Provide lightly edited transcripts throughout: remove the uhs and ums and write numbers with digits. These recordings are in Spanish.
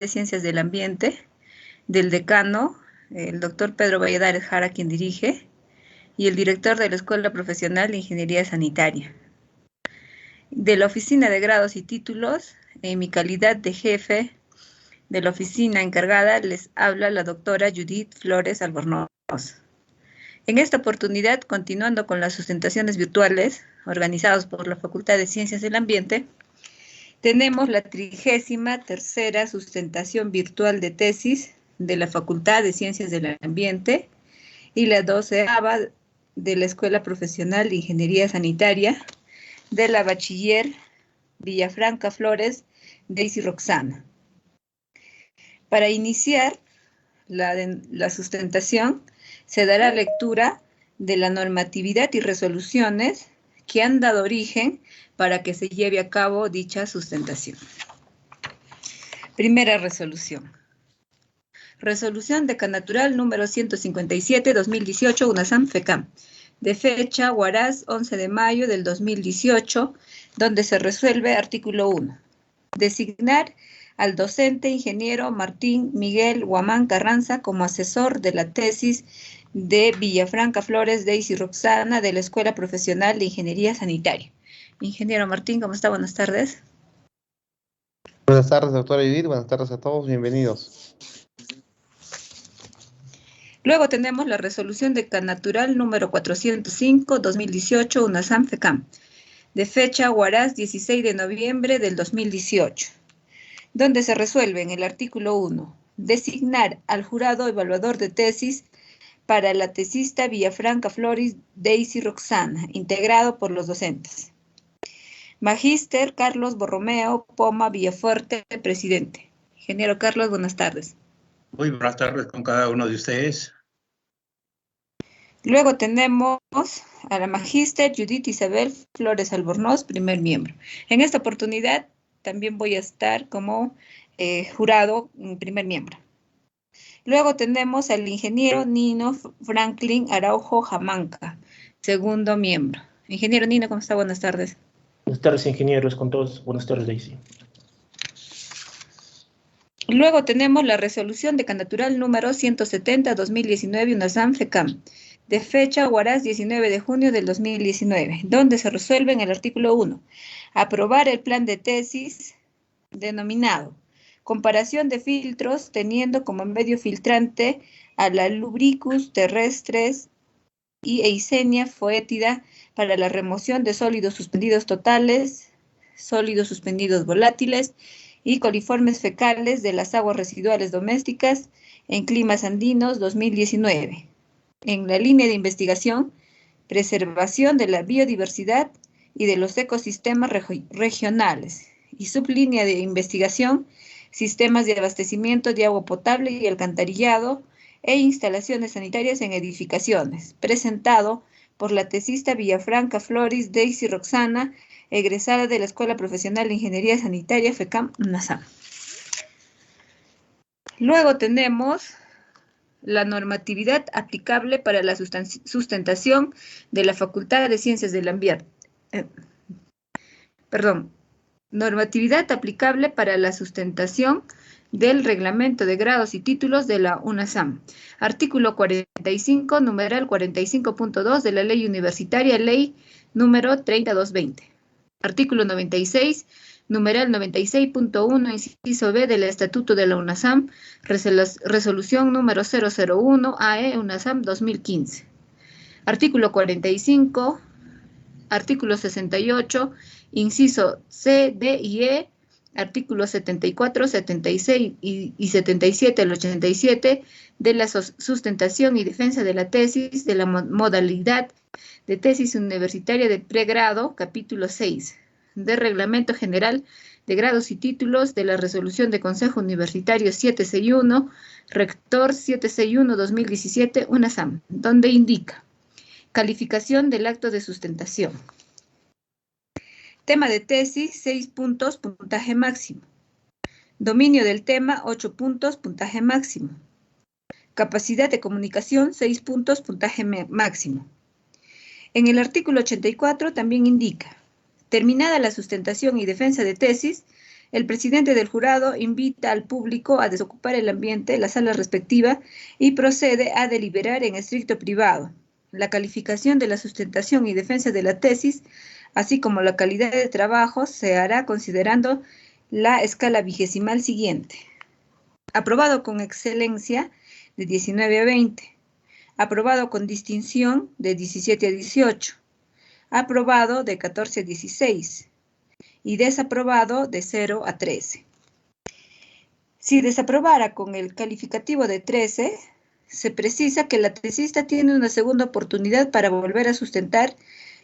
de Ciencias del Ambiente, del decano, el doctor Pedro Valladares Jara, quien dirige, y el director de la Escuela Profesional de Ingeniería Sanitaria. De la Oficina de Grados y Títulos, en mi calidad de jefe de la oficina encargada, les habla la doctora Judith Flores Albornoz. En esta oportunidad, continuando con las sustentaciones virtuales organizadas por la Facultad de Ciencias del Ambiente, tenemos la 33ª sustentación virtual de tesis de la Facultad de Ciencias del Ambiente y la 12ª de la Escuela Profesional de Ingeniería Sanitaria de la Bachiller Villafranca Flores Daisy Roxana. Para iniciar la sustentación, se dará lectura de la normatividad y resoluciones que han dado origen para que se lleve a cabo dicha sustentación. Primera resolución. Resolución Decanatural número 157-2018, UNASAM-FECAM, de fecha Huaraz 11 de mayo del 2018, donde se resuelve artículo 1. Designar al docente ingeniero Martín Miguel Guamán Carranza como asesor de la tesis de Villafranca Flores Daisy Roxana de la Escuela Profesional de Ingeniería Sanitaria. Ingeniero Martín, ¿cómo está? Buenas tardes. Buenas tardes, doctora Judith. Buenas tardes a todos. Bienvenidos. Luego tenemos la resolución decanatural número 405-2018, UNASAM-FECAM, de fecha Huaraz 16 de noviembre del 2018, donde se resuelve en el artículo 1, designar al jurado evaluador de tesis para la tesista Villafranca Flores Daisy Roxana, integrado por los docentes. Magíster Carlos Borromeo Poma Villafuerte, presidente. Ingeniero Carlos, buenas tardes. Muy buenas tardes con cada uno de ustedes. Luego tenemos a la magíster Judith Isabel Flores Albornoz, primer miembro. En esta oportunidad también voy a estar como jurado, primer miembro. Luego tenemos al ingeniero Nino Franklin Araujo Jamanca, segundo miembro. Ingeniero Nino, ¿cómo está? Buenas tardes. Buenas tardes, ingenieros, con todos. Buenas tardes, Daisy. Luego tenemos la resolución decantatural número 170-2019, UNASAM-FECAM, de fecha Huaraz 19 de junio del 2019, donde se resuelve en el artículo 1, aprobar el plan de tesis denominado comparación de filtros teniendo como medio filtrante a la Lubricus terrestres y Eisenia foetida para la remoción de sólidos suspendidos totales, sólidos suspendidos volátiles y coliformes fecales de las aguas residuales domésticas en climas andinos 2019. En la línea de investigación, preservación de la biodiversidad y de los ecosistemas regionales, y sublínea de investigación, sistemas de abastecimiento de agua potable y alcantarillado e instalaciones sanitarias en edificaciones, presentado por la tesista Villafranca Flores Daisy Roxana, egresada de la Escuela Profesional de Ingeniería Sanitaria FECAM-UNASAM. Luego tenemos la normatividad aplicable para la sustentación de la Facultad de Ciencias del Ambiente. Normatividad aplicable para la sustentación del Reglamento de Grados y Títulos de la UNASAM. Artículo 45, numeral 45.2 de la Ley Universitaria, Ley número 3220. Artículo 96, numeral 96.1, inciso B del Estatuto de la UNASAM, resolución número 001 AE UNASAM 2015. Artículo 45, artículo 68, inciso C, D y E, artículos 74, 76 y 77 al 87 de la sustentación y defensa de la tesis de la modalidad de tesis universitaria de pregrado, capítulo 6, del Reglamento General de Grados y Títulos de la Resolución de Consejo Universitario 761, Rector 761-2017, UNASAM, donde indica calificación del acto de sustentación. Tema de tesis, 6 puntos, puntaje máximo. Dominio del tema, 8 puntos, puntaje máximo. Capacidad de comunicación, 6 puntos, puntaje máximo. En el artículo 84 también indica, terminada la sustentación y defensa de tesis, El presidente del jurado invita al público a desocupar el ambiente, la sala respectiva, y procede a deliberar en estricto privado. La calificación de la sustentación y defensa de la tesis, así como la calidad de trabajo, se hará considerando la escala vigesimal siguiente. Aprobado con excelencia, de 19 a 20. Aprobado con distinción, de 17 a 18. Aprobado de 14 a 16. Y desaprobado de 0 a 13. Si desaprobara con el calificativo de 13, se precisa que la tesista tiene una segunda oportunidad para volver a sustentar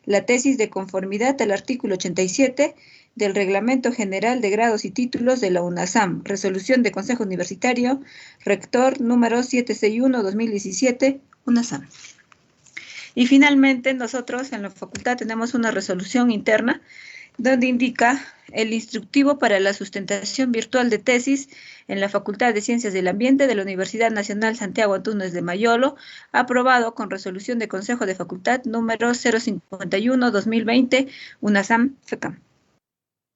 la tesis de conformidad al artículo 87 del Reglamento General de Grados y Títulos de la UNASAM, Resolución de Consejo Universitario, Rector número 761-2017, UNASAM. Y finalmente, nosotros en la facultad tenemos una resolución interna donde indica el instructivo para la sustentación virtual de tesis en la Facultad de Ciencias del Ambiente de la Universidad Nacional Santiago Antúnez de Mayolo, aprobado con resolución de Consejo de Facultad número 051-2020, UNASAM-FECAM.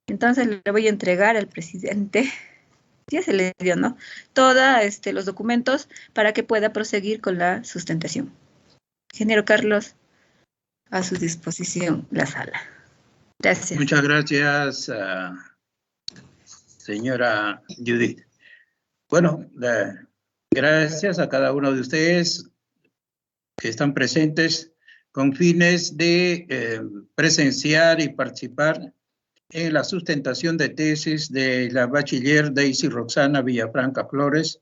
Entonces le voy a entregar al presidente, ya se le dio, ¿no?, todos los documentos para que pueda proseguir con la sustentación. Ingeniero Carlos, a su disposición la sala. Gracias. Muchas gracias, señora Judith. Bueno, gracias a cada uno de ustedes que están presentes con fines de presenciar y participar en la sustentación de tesis de la bachiller Daisy Roxana Villafranca Flores.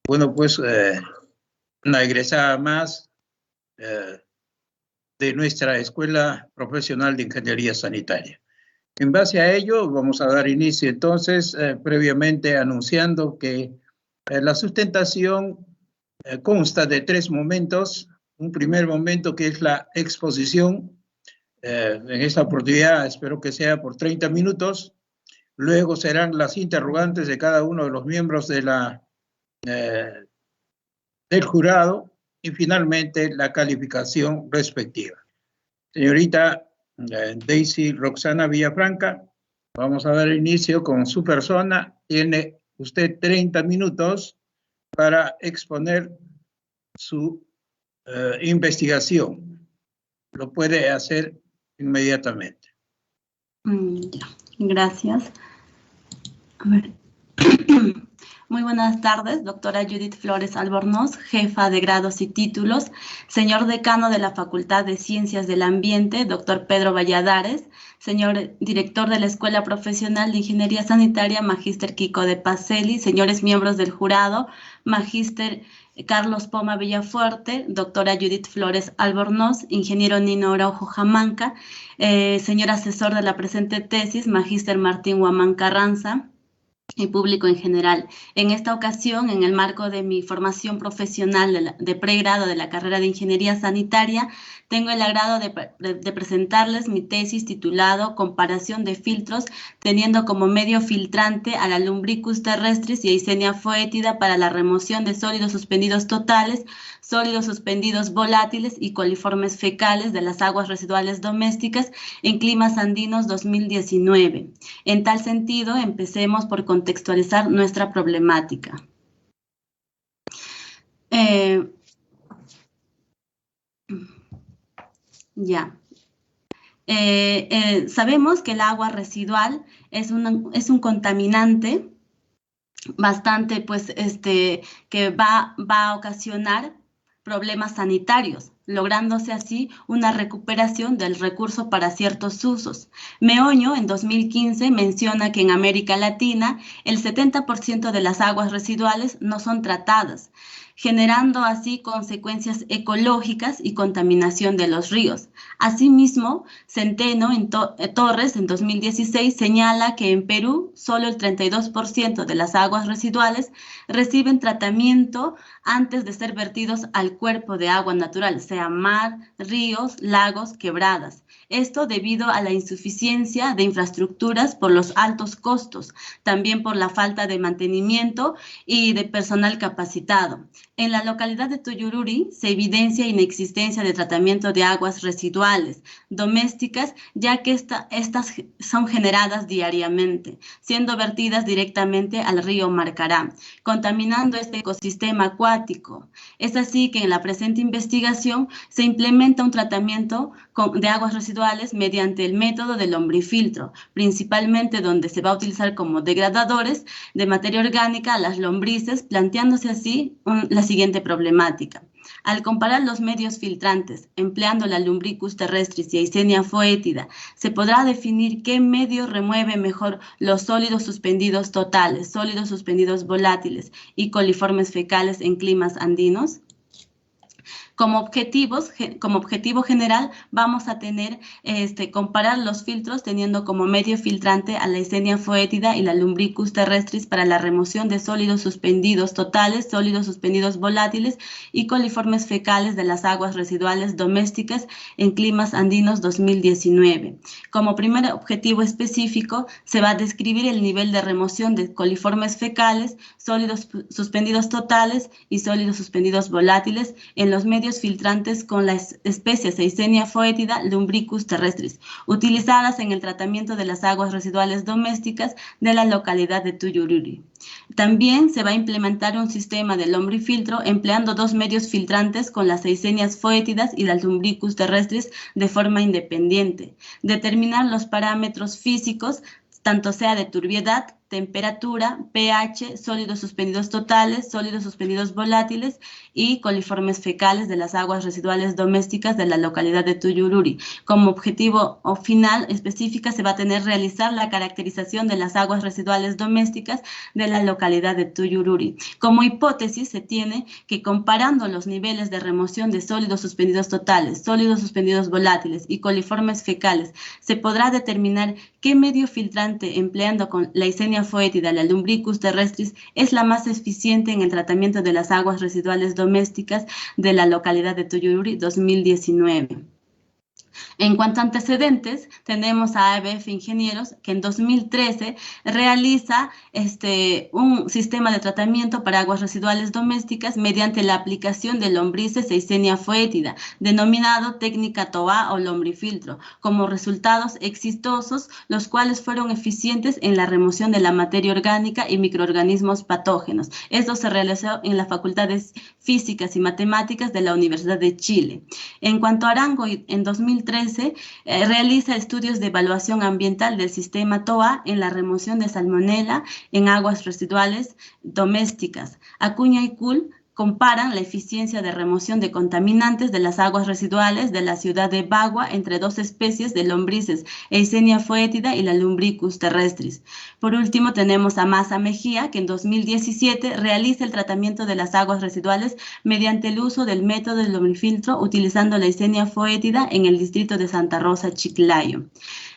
Bueno, pues una egresada más de nuestra Escuela Profesional de Ingeniería Sanitaria. En base a ello, vamos a dar inicio entonces, previamente anunciando que la sustentación consta de 3 momentos. Un primer momento que es la exposición. En esta oportunidad espero que sea por 30 minutos. Luego serán las interrogantes de cada uno de los miembros de del jurado. Y finalmente la calificación respectiva. Señorita Daisy Roxana Villafranca, vamos a dar inicio con su persona. Tiene usted 30 minutos para exponer su investigación. Lo puede hacer inmediatamente. Ya, gracias. A ver. Muy buenas tardes, doctora Judith Flores Albornoz, jefa de grados y títulos, señor decano de la Facultad de Ciencias del Ambiente, doctor Pedro Valladares, señor director de la Escuela Profesional de Ingeniería Sanitaria, magíster Kiko de Pacelli, señores miembros del jurado, magíster Carlos Poma Villafuerte, doctora Judith Flores Albornoz, ingeniero Nino Araujo Jamanca, señor asesor de la presente tesis, magíster Martín Huamán Carranza, y público en general. En esta ocasión, en el marco de mi formación profesional de pregrado de la carrera de Ingeniería Sanitaria, tengo el agrado de presentarles mi tesis titulado Comparación de filtros teniendo como medio filtrante a la Lumbricus terrestris y Eisenia foetida para la remoción de sólidos suspendidos totales, sólidos suspendidos volátiles y coliformes fecales de las aguas residuales domésticas en climas andinos 2019. En tal sentido, empecemos por contextualizar nuestra problemática. Sabemos que el agua residual es un contaminante bastante, que va a ocasionar problemas sanitarios, lográndose así una recuperación del recurso para ciertos usos. Meoño, en 2015, menciona que en América Latina el 70% de las aguas residuales no son tratadas, generando así consecuencias ecológicas y contaminación de los ríos. Asimismo, Centeno Torres, en 2016, señala que en Perú solo el 32% de las aguas residuales reciben tratamiento antes de ser vertidos al cuerpo de agua natural, sea mar, ríos, lagos, quebradas. Esto debido a la insuficiencia de infraestructuras por los altos costos, también por la falta de mantenimiento y de personal capacitado. En la localidad de Tuyururi se evidencia inexistencia de tratamiento de aguas residuales domésticas, ya que estas son generadas diariamente, siendo vertidas directamente al río Marcará, contaminando este ecosistema acuático. Es así que en la presente investigación se implementa un tratamiento de aguas residuales mediante el método del lombrifiltro, principalmente donde se va a utilizar como degradadores de materia orgánica a las lombrices, planteándose así la siguiente problemática. Al comparar los medios filtrantes, empleando la Lumbricus terrestris y Eisenia foetida, se podrá definir qué medio remueve mejor los sólidos suspendidos totales, sólidos suspendidos volátiles y coliformes fecales en climas andinos. Como objetivo general vamos a tener comparar los filtros teniendo como medio filtrante a la Eisenia foetida y la Lumbricus terrestris para la remoción de sólidos suspendidos totales, sólidos suspendidos volátiles y coliformes fecales de las aguas residuales domésticas en climas andinos 2019. Como primer objetivo específico se va a describir el nivel de remoción de coliformes fecales, sólidos suspendidos totales y sólidos suspendidos volátiles en los medios filtrantes con las especies Eisenia foetida, Lumbricus terrestris, utilizadas en el tratamiento de las aguas residuales domésticas de la localidad de Tuyururi. También se va a implementar un sistema de lombrifiltro empleando dos medios filtrantes con las Eisenias foetidas y las Lumbricus terrestris de forma independiente. Determinar los parámetros físicos, tanto sea de turbiedad, temperatura, pH, sólidos suspendidos totales, sólidos suspendidos volátiles y coliformes fecales de las aguas residuales domésticas de la localidad de Tuyururi. Como objetivo final específica se va a tener realizar la caracterización de las aguas residuales domésticas de la localidad de Tuyururi. Como hipótesis se tiene que comparando los niveles de remoción de sólidos suspendidos totales, sólidos suspendidos volátiles y coliformes fecales, se podrá determinar qué medio filtrante empleando con la Eisenia foetida, la Lumbricus terrestris, es la más eficiente en el tratamiento de las aguas residuales domésticas de la localidad de Tuyururi 2019. En cuanto a antecedentes, tenemos a ABF Ingenieros, que en 2013 realiza un sistema de tratamiento para aguas residuales domésticas mediante la aplicación de lombrices Eisenia foetida, denominado técnica TOA o lombrifiltro, como resultados exitosos, los cuales fueron eficientes en la remoción de la materia orgánica y microorganismos patógenos. Esto se realizó en las facultades físicas y matemáticas de la Universidad de Chile. En cuanto a Arango, en 2013 realiza estudios de evaluación ambiental del sistema TOA en la remoción de salmonela en aguas residuales domésticas. Acuña y Kuhl comparan la eficiencia de remoción de contaminantes de las aguas residuales de la ciudad de Bagua entre dos especies de lombrices, Eisenia foetida y la Lumbricus terrestris. Por último, tenemos a Maza Mejía, que en 2017 realiza el tratamiento de las aguas residuales mediante el uso del método del lombrifiltro utilizando la Eisenia foetida en el distrito de Santa Rosa, Chiclayo.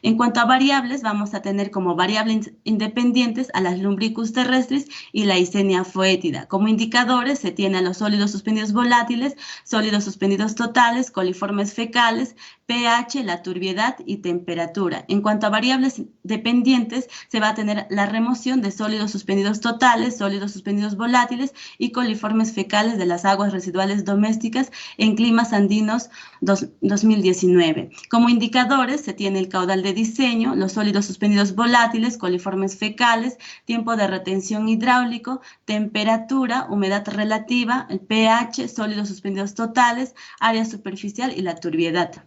En cuanto a variables, vamos a tener como variables independientes a las Lumbricus terrestris y la Eisenia foetida. Como indicadores se tiene a los sólidos suspendidos volátiles, sólidos suspendidos totales, coliformes fecales, pH, la turbiedad y temperatura. En cuanto a variables dependientes, se va a tener la remoción de sólidos suspendidos totales, sólidos suspendidos volátiles y coliformes fecales de las aguas residuales domésticas en climas andinos 2019. Como indicadores, se tiene el caudal de diseño, los sólidos suspendidos volátiles, coliformes fecales, tiempo de retención hidráulico, temperatura, humedad relativa, el pH, sólidos suspendidos totales, área superficial y la turbiedad.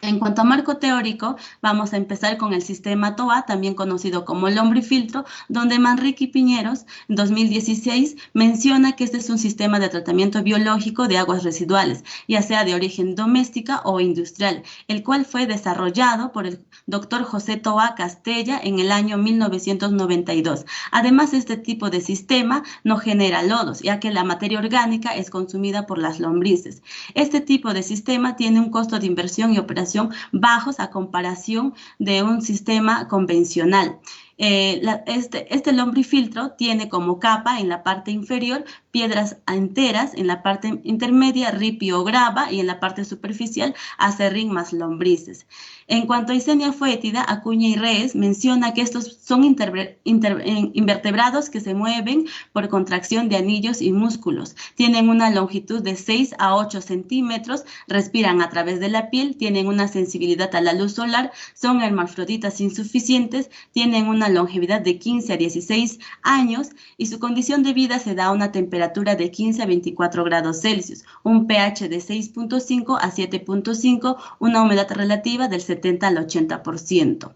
En cuanto a marco teórico, vamos a empezar con el sistema TOA, también conocido como lombrifiltro, donde Manrique y Piñeros, en 2016, menciona que este es un sistema de tratamiento biológico de aguas residuales, ya sea de origen doméstica o industrial, el cual fue desarrollado por el doctor José Toa Castella en el año 1992. Además, este tipo de sistema no genera lodos, ya que la materia orgánica es consumida por las lombrices. Este tipo de sistema tiene un costo de inversión y operación bajos a comparación de un sistema convencional. Este lombrifiltro tiene como capa en la parte inferior piedras enteras, en la parte intermedia ripio o grava y en la parte superficial acerrín más lombrices. En cuanto a Eisenia foetida, Acuña y Rees menciona que estos son invertebrados que se mueven por contracción de anillos y músculos. Tienen una longitud de 6 a 8 centímetros, respiran a través de la piel, tienen una sensibilidad a la luz solar, son hermafroditas insuficientes, tienen una longevidad de 15 a 16 años y su condición de vida se da a una temperatura de 15 a 24 grados Celsius, un pH de 6.5 a 7.5, una humedad relativa del 70 al 80%.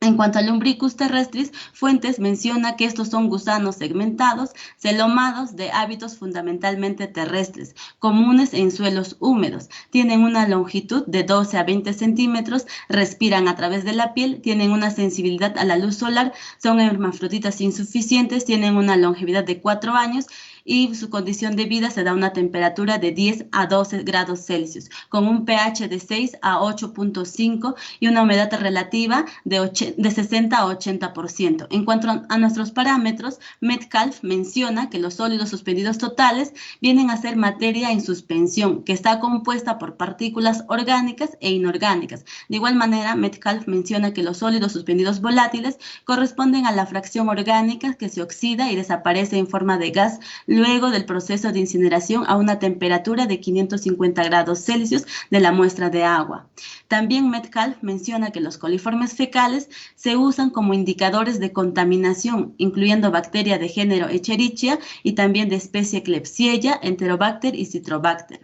En cuanto a Lumbricus terrestris, Fuentes menciona que estos son gusanos segmentados, celomados de hábitos fundamentalmente terrestres, comunes en suelos húmedos. Tienen una longitud de 12 a 20 centímetros, respiran a través de la piel, tienen una sensibilidad a la luz solar, son hermafroditas insuficientes, tienen una longevidad de 4 años y su condición de vida se da a una temperatura de 10 a 12 grados Celsius, con un pH de 6 a 8.5 y una humedad relativa de 60 a 80%. En cuanto a nuestros parámetros, Metcalf menciona que los sólidos suspendidos totales vienen a ser materia en suspensión, que está compuesta por partículas orgánicas e inorgánicas. De igual manera, Metcalf menciona que los sólidos suspendidos volátiles corresponden a la fracción orgánica que se oxida y desaparece en forma de gas luego del proceso de incineración a una temperatura de 550 grados Celsius de la muestra de agua. También Metcalf menciona que los coliformes fecales se usan como indicadores de contaminación, incluyendo bacteria de género Escherichia y también de especie Klebsiella, Enterobacter y Citrobacter.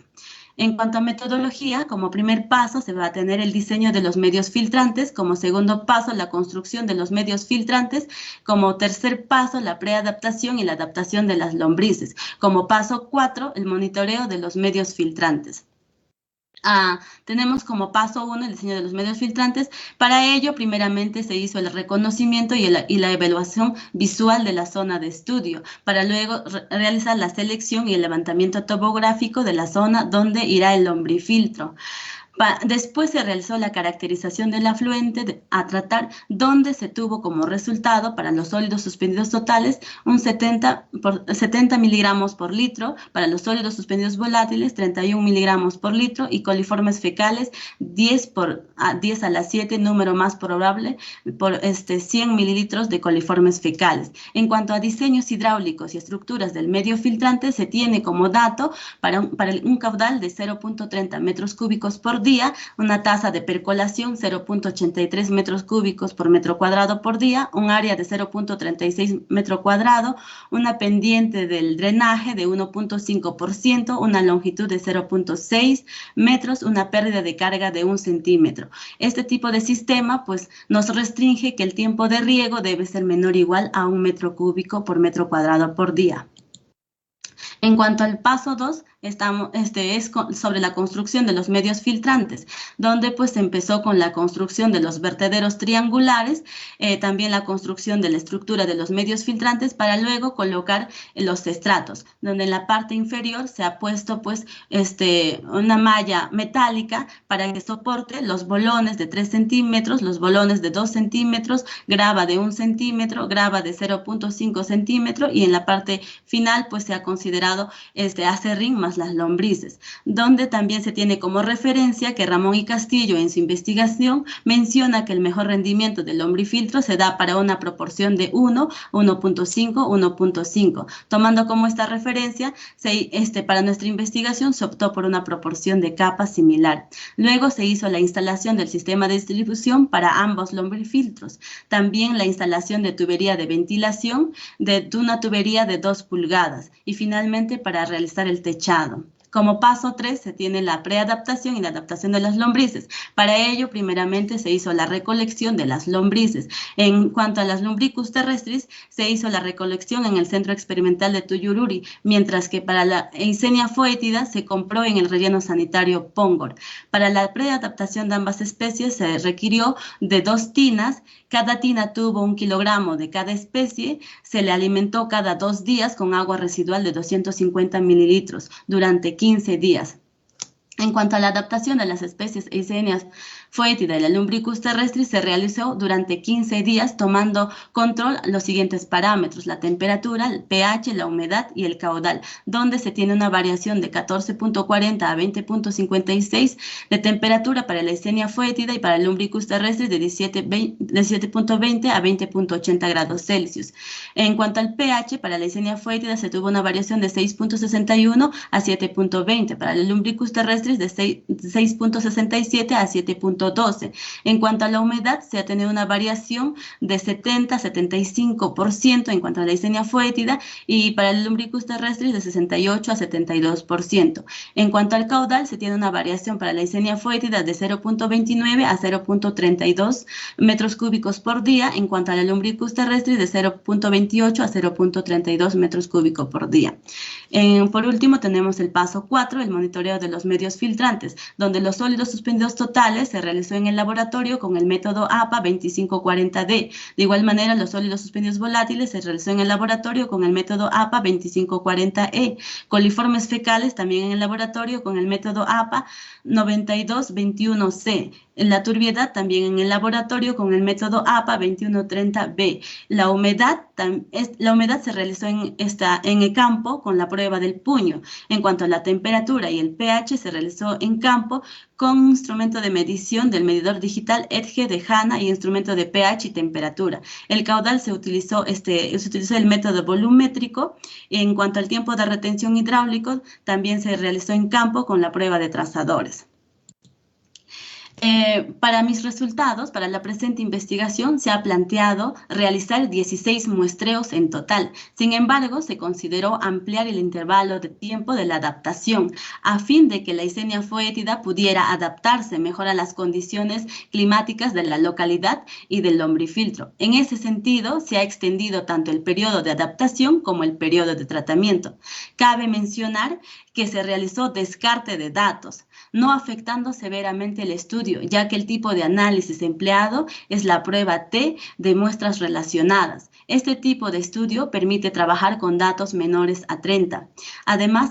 En cuanto a metodología, como primer paso se va a tener el diseño de los medios filtrantes, como segundo paso la construcción de los medios filtrantes, como tercer paso la preadaptación y la adaptación de las lombrices, como paso 4 el monitoreo de los medios filtrantes. Tenemos como paso 1 el diseño de los medios filtrantes. Para ello, primeramente se hizo el reconocimiento y la evaluación visual de la zona de estudio, para luego realizar la selección y el levantamiento topográfico de la zona donde irá el lombrifiltro. Después se realizó la caracterización del afluente a tratar, donde se tuvo como resultado para los sólidos suspendidos totales un 70 miligramos por litro, para los sólidos suspendidos volátiles 31 miligramos por litro y coliformes fecales 10 a la 7, número más probable, por 100 mililitros de coliformes fecales. En cuanto a diseños hidráulicos y estructuras del medio filtrante, se tiene como dato para un caudal de 0.30 metros cúbicos por día, una tasa de percolación 0.83 metros cúbicos por metro cuadrado por día, un área de 0.36 metro cuadrado, una pendiente del drenaje de 1.5%, una longitud de 0.6 metros, una pérdida de carga de 1 centímetro. Este tipo de sistema pues nos restringe que el tiempo de riego debe ser menor o igual a 1 metro cúbico por metro cuadrado por día. En cuanto al paso 2, es sobre la construcción de los medios filtrantes, donde pues se empezó con la construcción de los vertederos triangulares, también la construcción de la estructura de los medios filtrantes para luego colocar los estratos, donde en la parte inferior se ha puesto pues una malla metálica para que soporte los bolones de 3 centímetros, los bolones de 2 centímetros, grava de 1 centímetro, grava de 0.5 centímetro y en la parte final pues se ha considerado acerrín más las lombrices, donde también se tiene como referencia que Ramón y Castillo en su investigación menciona que el mejor rendimiento del lombrifiltro se da para una proporción de 1, 1.5, 1.5. Tomando como esta referencia, para nuestra investigación se optó por una proporción de capa similar. Luego se hizo la instalación del sistema de distribución para ambos lombrifiltros. También la instalación de tubería de ventilación de una tubería de 2 pulgadas y finalmente para realizar el techado. Como paso 3 se tiene la preadaptación y la adaptación de las lombrices. Para ello, primeramente se hizo la recolección de las lombrices. En cuanto a las Lumbricus terrestris, se hizo la recolección en el Centro Experimental de Tuyururi, mientras que para la Eisenia foetida se compró en el relleno sanitario Póngor. Para la preadaptación de ambas especies se requirió de 2 tinas. Cada tina tuvo 1 kilogramo de cada especie. Se le alimentó cada 2 días con agua residual de 250 mililitros durante 15 días. En cuanto a la adaptación de las especies Eisenia foétida y la lumbricus terrestris se realizó durante 15 días tomando control los siguientes parámetros: la temperatura, el pH, la humedad y el caudal, donde se tiene una variación de 14.40 a 20.56 de temperatura para la Eisenia foétida y para la lumbricus terrestris de 17.20 a 20.80 grados Celsius. En cuanto al pH, para la Eisenia foétida se tuvo una variación de 6.61 a 7.20, para la lumbricus terrestris de 6.67 a 7.12. En cuanto a la humedad, se ha tenido una variación de 70 a 75% en cuanto a la Eisenia foétida y para la lumbricus terrestris de 68 a 72%. En cuanto al caudal, se tiene una variación para la Eisenia foétida de 0.29 a 0.32 metros cúbicos por día, en cuanto a la lumbricus terrestris de 0.28 a 0.32 metros cúbicos por día. Por último, tenemos el paso 4, el monitoreo de los medios filtrantes, donde los sólidos suspendidos totales se realizó en el laboratorio con el método APA 2540D. De igual manera, los sólidos suspendidos volátiles se realizó en el laboratorio con el método APA 2540E. Coliformes fecales también en el laboratorio con el método APA 9221C. La turbiedad también en el laboratorio con el método APA 2130B. La humedad se realizó en el campo con la prueba del puño. En cuanto a la temperatura y el pH, se realizó en campo con instrumento de medición del medidor digital EDGE de HANA y instrumento de pH y temperatura. El caudal se utilizó el método volumétrico. En cuanto al tiempo de retención hidráulico, también se realizó en campo con la prueba de trazadores. Para mis resultados, para la presente investigación, se ha planteado realizar 16 muestreos en total. Sin embargo, se consideró ampliar el intervalo de tiempo de la adaptación a fin de que la Eisenia foétida pudiera adaptarse mejor a las condiciones climáticas de la localidad y del lombrifiltro. En ese sentido, se ha extendido tanto el periodo de adaptación como el periodo de tratamiento. Cabe mencionar que se realizó descarte de datos, no afectando severamente el estudio, ya que el tipo de análisis empleado es la prueba T de muestras relacionadas. Este tipo de estudio permite trabajar con datos menores a 30. Además,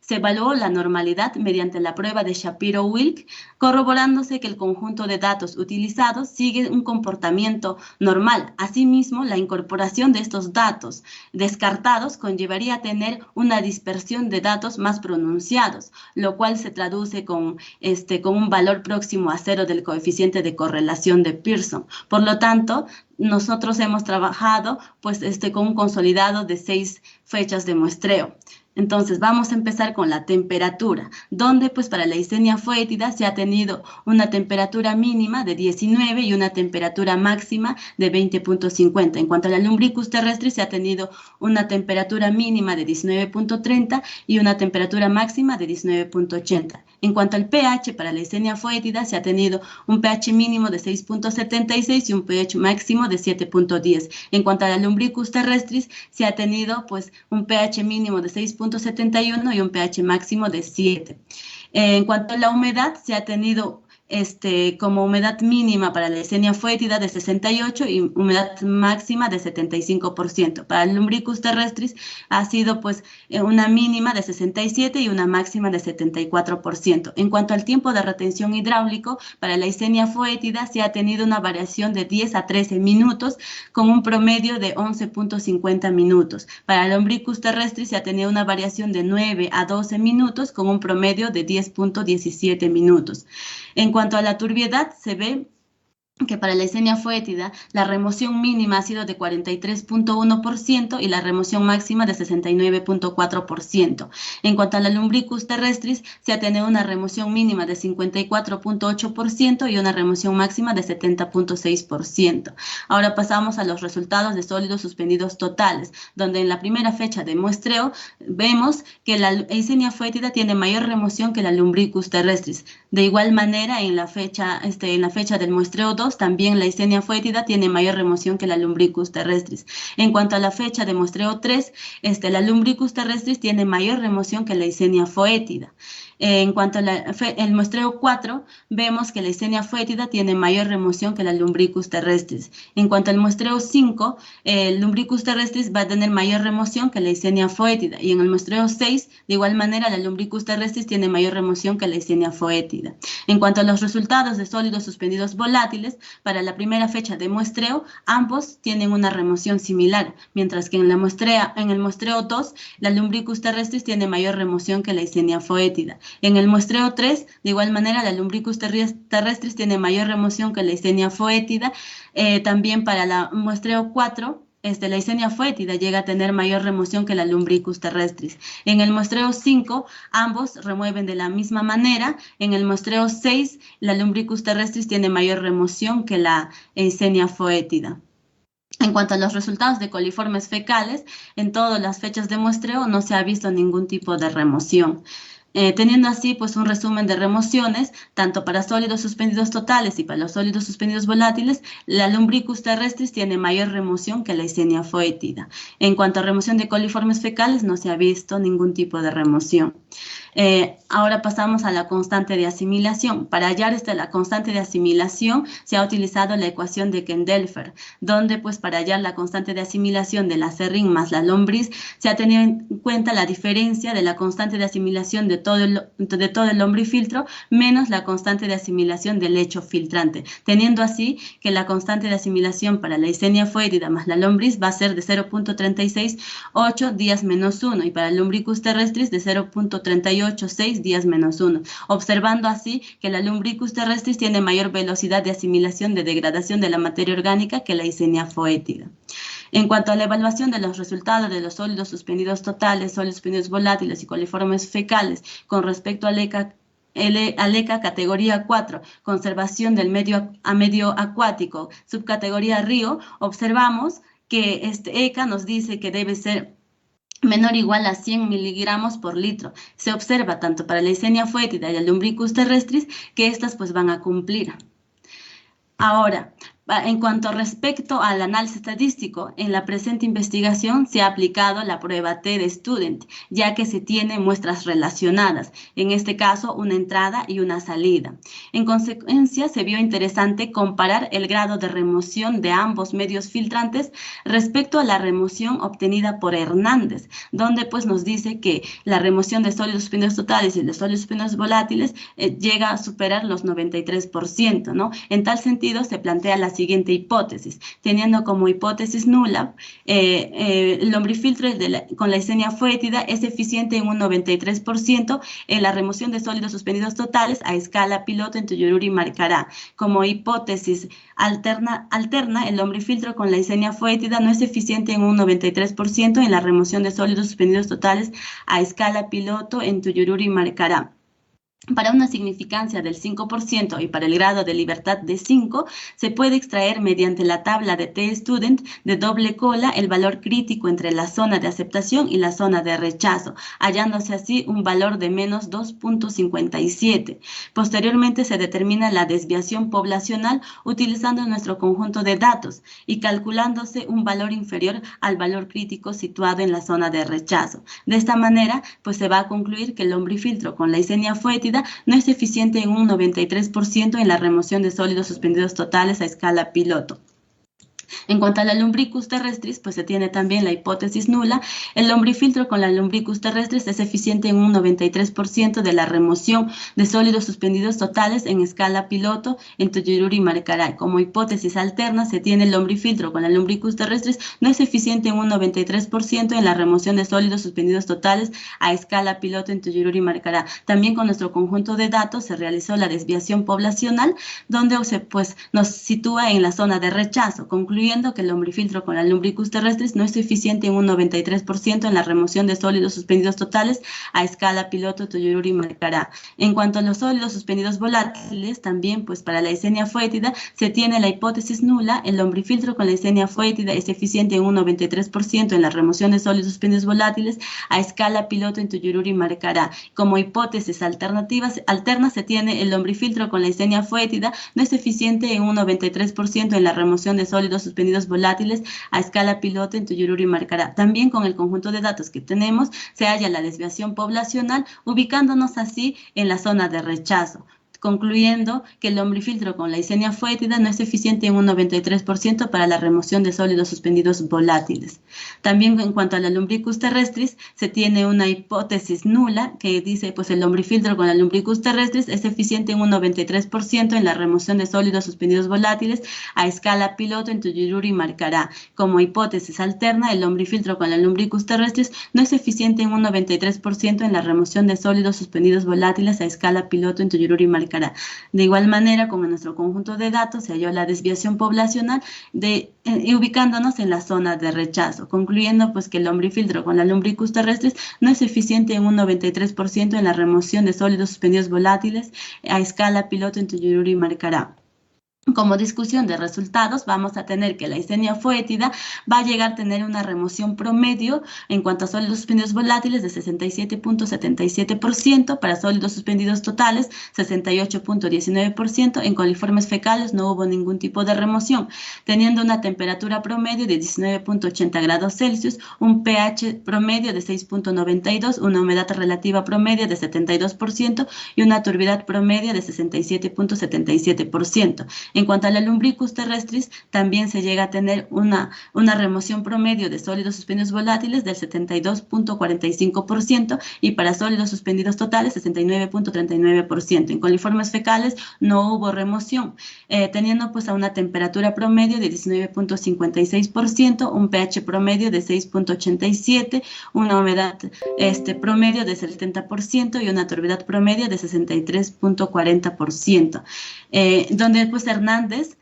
se evaluó la normalidad mediante la prueba de Shapiro-Wilk, corroborándose que el conjunto de datos utilizados sigue un comportamiento normal. Asimismo, la incorporación de estos datos descartados conllevaría a tener una dispersión de datos más pronunciados, lo cual se traduce con un valor próximo a 0 del coeficiente de correlación de Pearson. Por lo tanto, nosotros hemos trabajado con un consolidado de 6 fechas de muestreo. Entonces, vamos a empezar con la temperatura, donde para la Eisenia foétida se ha tenido una temperatura mínima de 19 y una temperatura máxima de 20.50. En cuanto a la lumbricus terrestris, se ha tenido una temperatura mínima de 19.30 y una temperatura máxima de 19.80. En cuanto al pH, para la Eisenia foétida se ha tenido un pH mínimo de 6.76 y un pH máximo de 7.10. En cuanto a la lumbricus terrestris, se ha tenido un pH mínimo de 6.71 y un pH máximo de 7. En cuanto a la humedad, se ha tenido como humedad mínima para la Eisenia foétida de 68 y humedad máxima de 75%. Para el lumbricus terrestris ha sido una mínima de 67 y una máxima de 74%. En cuanto al tiempo de retención hidráulico, para la Eisenia foétida se ha tenido una variación de 10 a 13 minutos con un promedio de 11.50 minutos. Para el lumbricus terrestris se ha tenido una variación de 9 a 12 minutos con un promedio de 10.17 minutos. En cuanto a la turbiedad, se ve que para la Eisenia foétida la remoción mínima ha sido de 43.1% y la remoción máxima de 69.4%. En cuanto a la lumbricus terrestris, se ha tenido una remoción mínima de 54.8% y una remoción máxima de 70.6%. Ahora pasamos a los resultados de sólidos suspendidos totales, donde en la primera fecha de muestreo vemos que la Eisenia foétida tiene mayor remoción que la lumbricus terrestris. De igual manera, en la fecha del muestreo 2, también la Eisenia foétida tiene mayor remoción que la lumbricus terrestris. En cuanto a la fecha de muestreo 3, la lumbricus terrestris tiene mayor remoción que la Eisenia foétida. En cuanto al muestreo 4, vemos que la Eisenia foetida tiene mayor remoción que la Lumbricus terrestris. En cuanto al muestreo 5, el Lumbricus terrestris va a tener mayor remoción que la Eisenia foetida. Y en el muestreo 6, de igual manera, la Lumbricus terrestris tiene mayor remoción que la Eisenia foetida. En cuanto a los resultados de sólidos suspendidos volátiles, para la primera fecha de muestreo, ambos tienen una remoción similar, mientras que en el muestreo 2, la Lumbricus terrestris tiene mayor remoción que la Eisenia foetida. En el muestreo 3, de igual manera, la Lumbricus terrestris tiene mayor remoción que la Eisenia foetida. También para el muestreo 4, la Eisenia foetida llega a tener mayor remoción que la Lumbricus terrestris. En el muestreo 5, ambos remueven de la misma manera. En el muestreo 6, la Lumbricus terrestris tiene mayor remoción que la Eisenia foetida. En cuanto a los resultados de coliformes fecales, en todas las fechas de muestreo no se ha visto ningún tipo de remoción. Teniendo así pues un resumen de remociones, tanto para sólidos suspendidos totales y para los sólidos suspendidos volátiles, la Lumbricus terrestris tiene mayor remoción que la Eisenia foetida. En cuanto a remoción de coliformes fecales, no se ha visto ningún tipo de remoción. Ahora pasamos a la constante de asimilación. Para hallar la constante de asimilación se ha utilizado la ecuación de Kendelfer, donde pues para hallar la constante de asimilación del acerrín más la lombriz se ha tenido en cuenta la diferencia de la constante de asimilación de todo el lombrifiltro menos la constante de asimilación del lecho filtrante, teniendo así que la constante de asimilación para la Eisenia foetida más la lombriz va a ser de 0.368 días menos 1 y para el Lumbricus terrestris de 0.386 días menos 1, observando así que la Lumbricus terrestris tiene mayor velocidad de asimilación de degradación de la materia orgánica que la Eisenia foetida. En cuanto a la evaluación de los resultados de los sólidos suspendidos totales, sólidos suspendidos volátiles y coliformes fecales con respecto al ECA categoría 4, conservación del medio acuático, subcategoría río, observamos que este ECA nos dice que debe ser menor o igual a 100 miligramos por litro. Se observa tanto para la Eisenia foetida y el Lumbricus terrestris que estas pues van a cumplir. Ahora, en cuanto respecto al análisis estadístico, en la presente investigación se ha aplicado la prueba T de Student, ya que se tienen muestras relacionadas, en este caso una entrada y una salida. En consecuencia, se vio interesante comparar el grado de remoción de ambos medios filtrantes respecto a la remoción obtenida por Hernández, donde pues nos dice que la remoción de sólidos suspendidos totales y de sólidos suspendidos volátiles llega a superar los 93%, ¿no? En tal sentido, se plantea la siguiente hipótesis, teniendo como hipótesis nula, el lombrifiltro con la Eisenia foetida es eficiente en un 93% en la remoción de sólidos suspendidos totales a escala piloto en Tuyururi Marcará. Como hipótesis alterna, el lombrifiltro con la Eisenia foetida no es eficiente en un 93% en la remoción de sólidos suspendidos totales a escala piloto en Tuyururi Marcará. Para una significancia del 5% y para el grado de libertad de 5, se puede extraer mediante la tabla de T-Student de doble cola el valor crítico entre la zona de aceptación y la zona de rechazo, hallándose así un valor de menos 2.57. Posteriormente se determina la desviación poblacional utilizando nuestro conjunto de datos y calculándose un valor inferior al valor crítico situado en la zona de rechazo. De esta manera, pues se va a concluir que el lombrifiltro con la Eisenia foetida no es eficiente en un 93% en la remoción de sólidos suspendidos totales a escala piloto. En cuanto a la Lumbricus terrestris, pues se tiene también la hipótesis nula. El lombrifiltro con la Lumbricus terrestris es eficiente en un 93% de la remoción de sólidos suspendidos totales en escala piloto en Tuyururi y Marcaray. Como hipótesis alterna, se tiene el lombrifiltro con la Lumbricus terrestris no es eficiente en un 93% en la remoción de sólidos suspendidos totales a escala piloto en Tuyururi y Marcaray. También con nuestro conjunto de datos se realizó la desviación poblacional, donde nos sitúa en la zona de rechazo, concluyendo que el lombrifiltro con la Lumbricus terrestris no es eficiente en un 93% en la remoción de sólidos suspendidos totales a escala piloto Tuyururi y Marcará. En cuanto a los sólidos suspendidos volátiles, también pues para la Eisenia foetida se tiene la hipótesis nula. El lombrifiltro con la Eisenia foetida es eficiente en un 93% en la remoción de sólidos suspendidos volátiles a escala piloto en Tuyururi y Marcará. Como hipótesis alterna se tiene el lombrifiltro con la Eisenia foetida no es eficiente en un 93% en la remoción de sólidos suspendidos volátiles a escala piloto en Tuyururu y Marcará. También con el conjunto de datos que tenemos se halla la desviación poblacional, ubicándonos así en la zona de rechazo, concluyendo que el lombrifiltro con la Eisenia foetida no es eficiente en un 93% para la remoción de sólidos suspendidos volátiles. También en cuanto a la lumbricus terrestris, se tiene una hipótesis nula que dice pues el lombrifiltro con la lumbricus terrestris es eficiente en un 93% en la remoción de sólidos suspendidos volátiles a escala piloto en Tuyururu y Marcará. Como hipótesis alterna, el lombrifiltro con la lumbricus terrestris no es eficiente en un 93% en la remoción de sólidos suspendidos volátiles a escala piloto en Tuyururu y Marcará. De igual manera, como en nuestro conjunto de datos se halló la desviación poblacional ubicándonos en la zona de rechazo, concluyendo pues que el lombrifiltro con la lumbricus terrestris no es eficiente en un 93% en la remoción de sólidos suspendidos volátiles a escala piloto en Tuyururu y Marcará. Como discusión de resultados, vamos a tener que la Eisenia foetida va a llegar a tener una remoción promedio en cuanto a sólidos suspendidos volátiles de 67.77%, para sólidos suspendidos totales 68.19%, en coliformes fecales no hubo ningún tipo de remoción, teniendo una temperatura promedio de 19.80 grados Celsius, un pH promedio de 6.92, una humedad relativa promedio de 72% y una turbidez promedio de 67.77%. En cuanto a la lumbricus terrestris, también se llega a tener una remoción promedio de sólidos suspendidos volátiles del 72.45% y para sólidos suspendidos totales 69.39%. En coliformes fecales no hubo remoción, teniendo pues a una temperatura promedio de 19.56%, un pH promedio de 6.87, una humedad promedio de 70% y una turbidez promedio de 63.40%. Donde pues Hernández,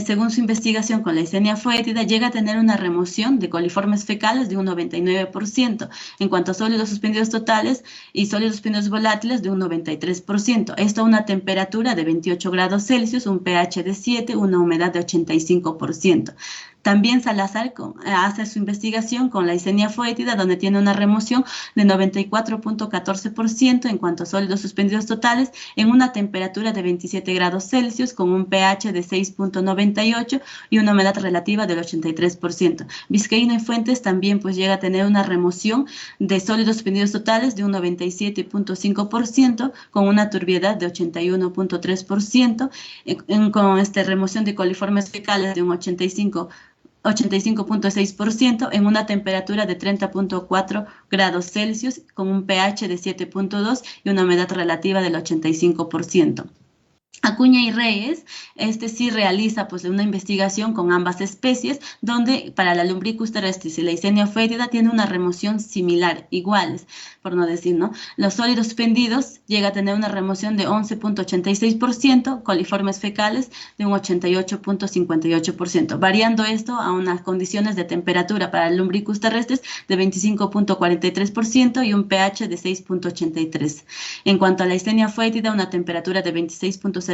según su investigación con la Eisenia foetida, llega a tener una remoción de coliformes fecales de un 99%, en cuanto a sólidos suspendidos totales y sólidos suspendidos volátiles de un 93%. Esto a una temperatura de 28 grados Celsius, un pH de 7, una humedad de 85%. También Salazar hace su investigación con la Eisenia foetida, donde tiene una remoción de 94.14% en cuanto a sólidos suspendidos totales en una temperatura de 27 grados Celsius con un pH de 6.98 y una humedad relativa del 83%. Vizcaíno y Fuentes también pues llega a tener una remoción de sólidos suspendidos totales de un 97.5% con una turbiedad de 81.3%, con remoción de coliformes fecales de un 85.6% en una temperatura de 30.4 grados Celsius con un pH de 7.2 y una humedad relativa del 85%. Acuña y Reyes, sí realiza pues una investigación con ambas especies, donde para la lumbricus terrestris y la Eisenia foetida tiene una remoción similar, iguales, por no decir, ¿no? Los sólidos suspendidos llega a tener una remoción de 11.86%, coliformes fecales de un 88.58%, variando esto a unas condiciones de temperatura para la lumbricus terrestris de 25.43% y un pH de 6.83. En cuanto a la Eisenia foetida, una temperatura de 26.03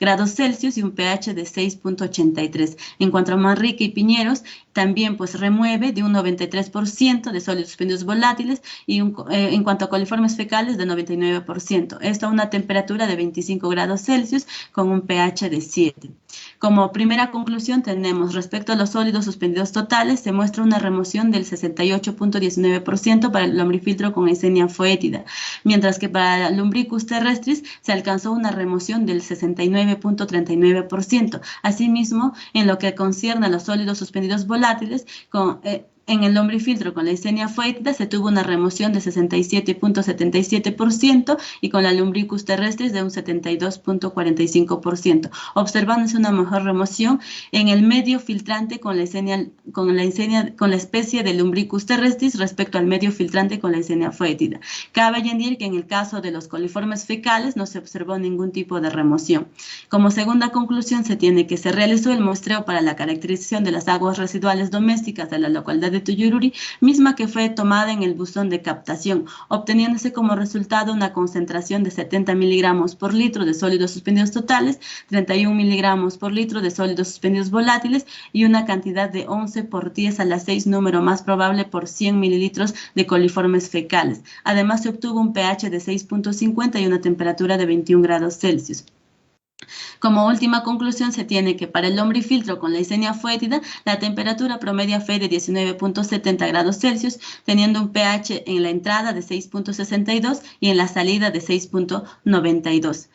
grados Celsius y un pH de 6.83. En cuanto a Manrique y Piñeros, también pues remueve de un 93% de sólidos suspendidos volátiles y en cuanto a coliformes fecales de 99%. Esto a una temperatura de 25 grados Celsius con un pH de 7. Como primera conclusión tenemos respecto a los sólidos suspendidos totales, se muestra una remoción del 68.19% para el lombrifiltro con Eisenia foetida, mientras que para la lumbricus terrestris se alcanzó una remoción del 69.39%. Asimismo, en lo que concierne a los sólidos suspendidos volátiles, en el lombrifiltro con la Eisenia foetida se tuvo una remoción de 67.77% y con la lumbricus terrestris de un 72.45%, observándose una mejor remoción en el medio filtrante con la especie de lumbricus terrestris respecto al medio filtrante con la Eisenia foetida. Cabe añadir que en el caso de los coliformes fecales no se observó ningún tipo de remoción. Como segunda conclusión se tiene que se realizó el muestreo para la caracterización de las aguas residuales domésticas de la localidad de Tuyururu, misma que fue tomada en el buzón de captación, obteniéndose como resultado una concentración de 70 miligramos por litro de sólidos suspendidos totales, 31 miligramos por litro de sólidos suspendidos volátiles y una cantidad de 11 por 10 a la 6, número más probable por 100 mililitros de coliformes fecales. Además se obtuvo un pH de 6.50 y una temperatura de 21 grados Celsius. Como última conclusión, se tiene que para el lombrifiltro con leucemia fétida, la temperatura promedia fue de 19.70 grados Celsius, teniendo un pH en la entrada de 6.62 y en la salida de 6.92.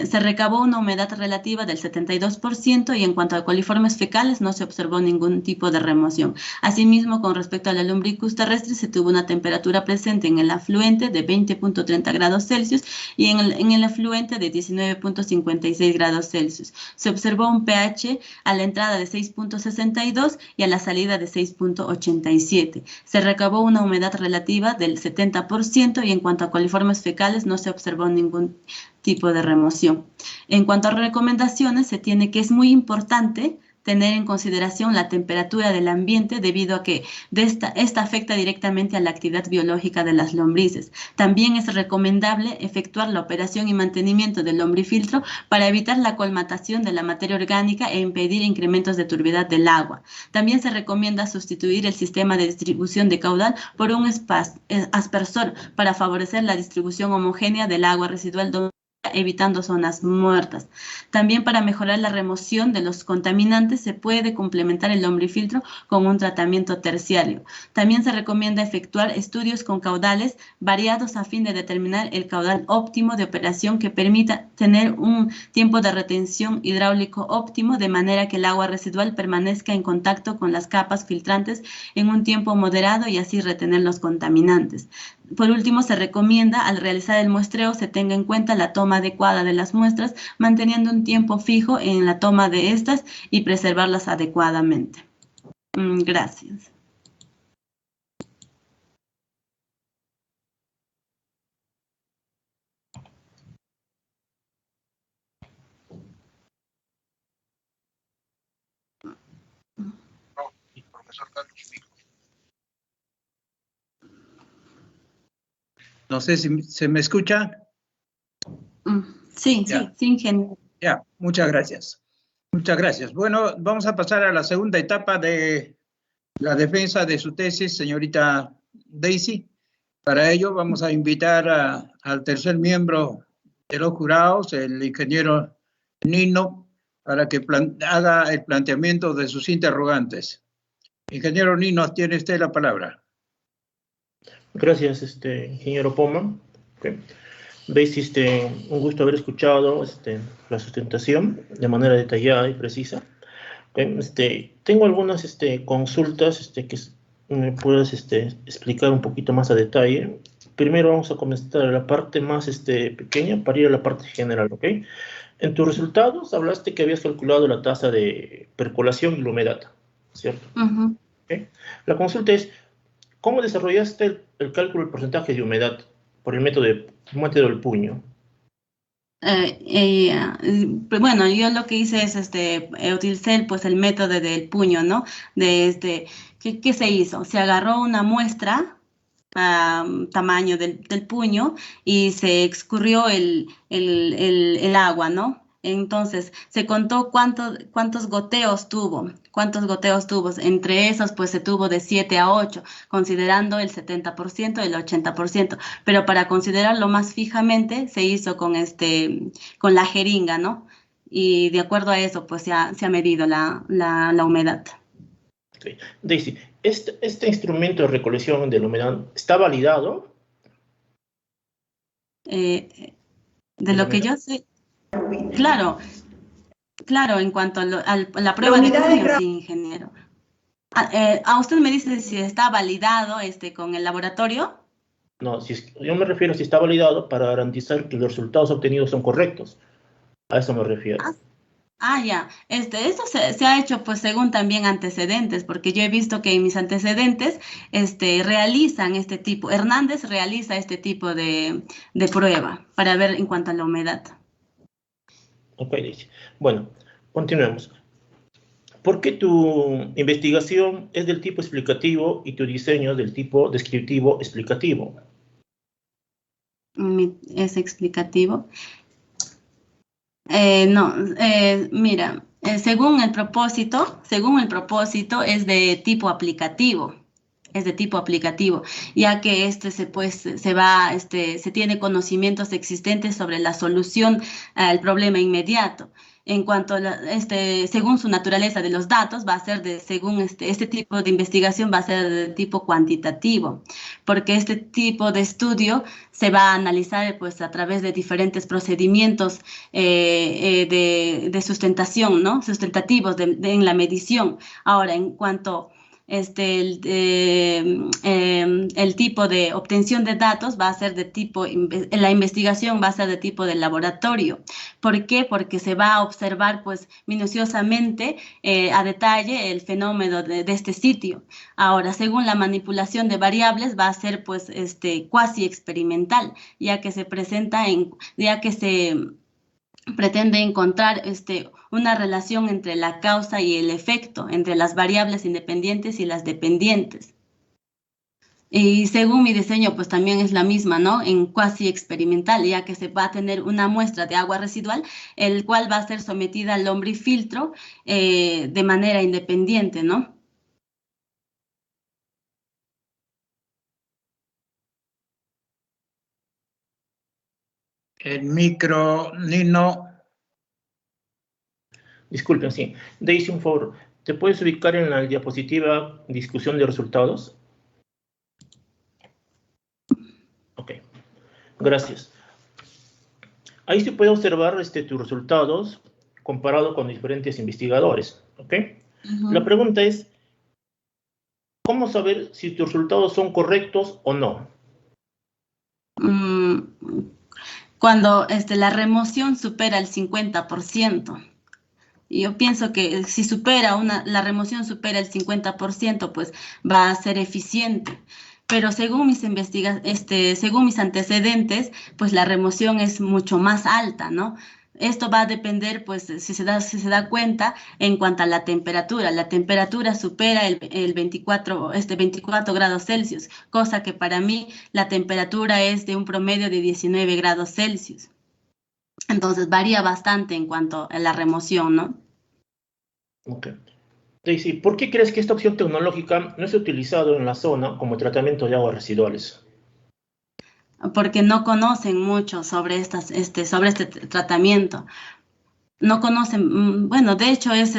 Se recabó una humedad relativa del 72% y en cuanto a coliformes fecales no se observó ningún tipo de remoción. Asimismo, con respecto a la lumbricus terrestre, se tuvo una temperatura presente en el afluente de 20.30 grados Celsius y en el afluente de 19.56 grados Celsius. Se observó un pH a la entrada de 6.62 y a la salida de 6.87. Se recabó una humedad relativa del 70% y en cuanto a coliformes fecales no se observó ningún tipo de remoción. En cuanto a recomendaciones, se tiene que es muy importante tener en consideración la temperatura del ambiente debido a que esta afecta directamente a la actividad biológica de las lombrices. También es recomendable efectuar la operación y mantenimiento del lombrifiltro para evitar la colmatación de la materia orgánica e impedir incrementos de turbiedad del agua. También se recomienda sustituir el sistema de distribución de caudal por un aspersor para favorecer la distribución homogénea del agua residual, evitando zonas muertas. También para mejorar la remoción de los contaminantes se puede complementar el lombrifiltro con un tratamiento terciario. También se recomienda efectuar estudios con caudales variados a fin de determinar el caudal óptimo de operación que permita tener un tiempo de retención hidráulico óptimo de manera que el agua residual permanezca en contacto con las capas filtrantes en un tiempo moderado y así retener los contaminantes. Por último, se recomienda al realizar el muestreo se tenga en cuenta la toma adecuada de las muestras, manteniendo un tiempo fijo en la toma de estas y preservarlas adecuadamente. Gracias. Profesor Carlos. No sé si se me escucha. Sí, ingeniero. Ya, muchas gracias. Muchas gracias. Bueno, vamos a pasar a la segunda etapa de la defensa de su tesis, señorita Daisy. Para ello vamos a invitar al tercer miembro de los jurados, el ingeniero Nino, para que haga el planteamiento de sus interrogantes. Ingeniero Nino, tiene usted la palabra. Gracias, ingeniero Poma. Okay. Daisy, un gusto haber escuchado la sustentación de manera detallada y precisa. Tengo algunas consultas que me puedes explicar un poquito más a detalle. Primero vamos a comenzar la parte más pequeña para ir a la parte general, ¿ok? En tus resultados hablaste que habías calculado la tasa de percolación y la humedad, ¿cierto? ¿Okay? La consulta es, ¿cómo desarrollaste el cálculo del porcentaje de humedad por el método del puño? Bueno, yo lo que hice es utilicé el método del puño, ¿no? ¿Qué se hizo? Se agarró una muestra tamaño del puño y se escurrió el agua, ¿no? Entonces, se contó cuántos goteos tuvo. Entre esos, pues, se tuvo de 7 a 8, considerando el 70% y el 80%. Pero para considerarlo más fijamente, se hizo con la jeringa, ¿no? Y de acuerdo a eso, pues, se ha medido la humedad. Okay. Daisy, ¿este instrumento de recolección de la humedad está validado? De lo que yo sé... Claro, en cuanto a la prueba de puño, sí, ingeniero. ¿A usted me dice si está validado con el laboratorio? No, yo me refiero a si está validado para garantizar que los resultados obtenidos son correctos. A eso me refiero. Ya. Esto se ha hecho pues según también antecedentes, porque yo he visto que en mis antecedentes realizan Hernández realiza este tipo de prueba para ver en cuanto a la humedad. Ok, Daisy. Bueno, continuemos. ¿Por qué tu investigación es del tipo explicativo y tu diseño del tipo descriptivo explicativo? ¿Es explicativo? Mira, según el propósito es de tipo aplicativo. es de tipo aplicativo, ya que se tiene conocimientos existentes sobre la solución al problema inmediato. En cuanto a según su naturaleza de los datos, va a ser según este tipo de investigación va a ser de tipo cuantitativo, porque este tipo de estudio se va a analizar pues a través de diferentes procedimientos de sustentación, ¿no? Sustentativos en la medición. Ahora, en cuanto el tipo de obtención de datos va a ser de tipo, la investigación va a ser de tipo de laboratorio. ¿Por qué? Porque se va a observar pues minuciosamente a detalle el fenómeno de este sitio. Ahora, según la manipulación de variables va a ser pues cuasi experimental, ya que se pretende encontrar una relación entre la causa y el efecto, entre las variables independientes y las dependientes. Y según mi diseño, pues también es la misma, ¿no? En cuasi experimental, ya que se va a tener una muestra de agua residual, el cual va a ser sometida al lombrifiltro de manera independiente, ¿no? El micro, Nino. Disculpen, sí. Daisy, un favor. ¿Te puedes ubicar en la diapositiva discusión de resultados? Ok. Gracias. Ahí se puede observar tus resultados comparado con diferentes investigadores. ¿Ok? La pregunta es, ¿cómo saber si tus resultados son correctos o no? Cuando la remoción supera el 50%. Yo pienso que si la remoción supera el 50%, pues va a ser eficiente. Pero según según mis antecedentes, pues la remoción es mucho más alta, ¿no? Esto va a depender, pues, si se da cuenta, en cuanto a la temperatura. La temperatura supera el 24 grados Celsius, cosa que para mí la temperatura es de un promedio de 19 grados Celsius. Entonces varía bastante en cuanto a la remoción, ¿no? Ok. Daisy, ¿por qué crees que esta opción tecnológica no se ha utilizado en la zona como tratamiento de aguas residuales? Porque no conocen mucho sobre sobre este tratamiento. No conocen, bueno, de hecho es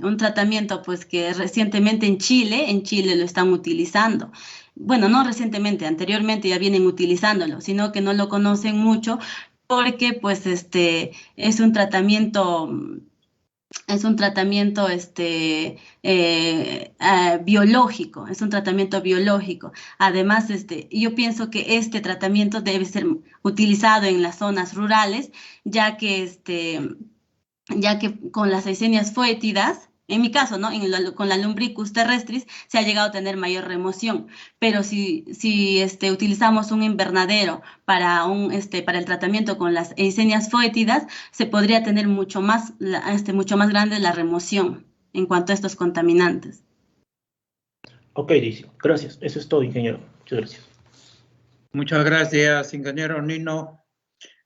un tratamiento pues que recientemente en Chile lo están utilizando. Bueno, no recientemente, anteriormente ya vienen utilizándolo, sino que no lo conocen mucho porque pues es un tratamiento biológico, es un tratamiento biológico. Además, yo pienso que este tratamiento debe ser utilizado en las zonas rurales, ya que con las Eisenias foétidas, en mi caso, ¿no? Con la Lumbricus terrestris se ha llegado a tener mayor remoción, pero si utilizamos un invernadero para el tratamiento con las Eisenias foétidas, se podría tener mucho más grande la remoción en cuanto a estos contaminantes. Ok, Daisy, gracias. Eso es todo, ingeniero. Muchas gracias. Muchas gracias, ingeniero Nino.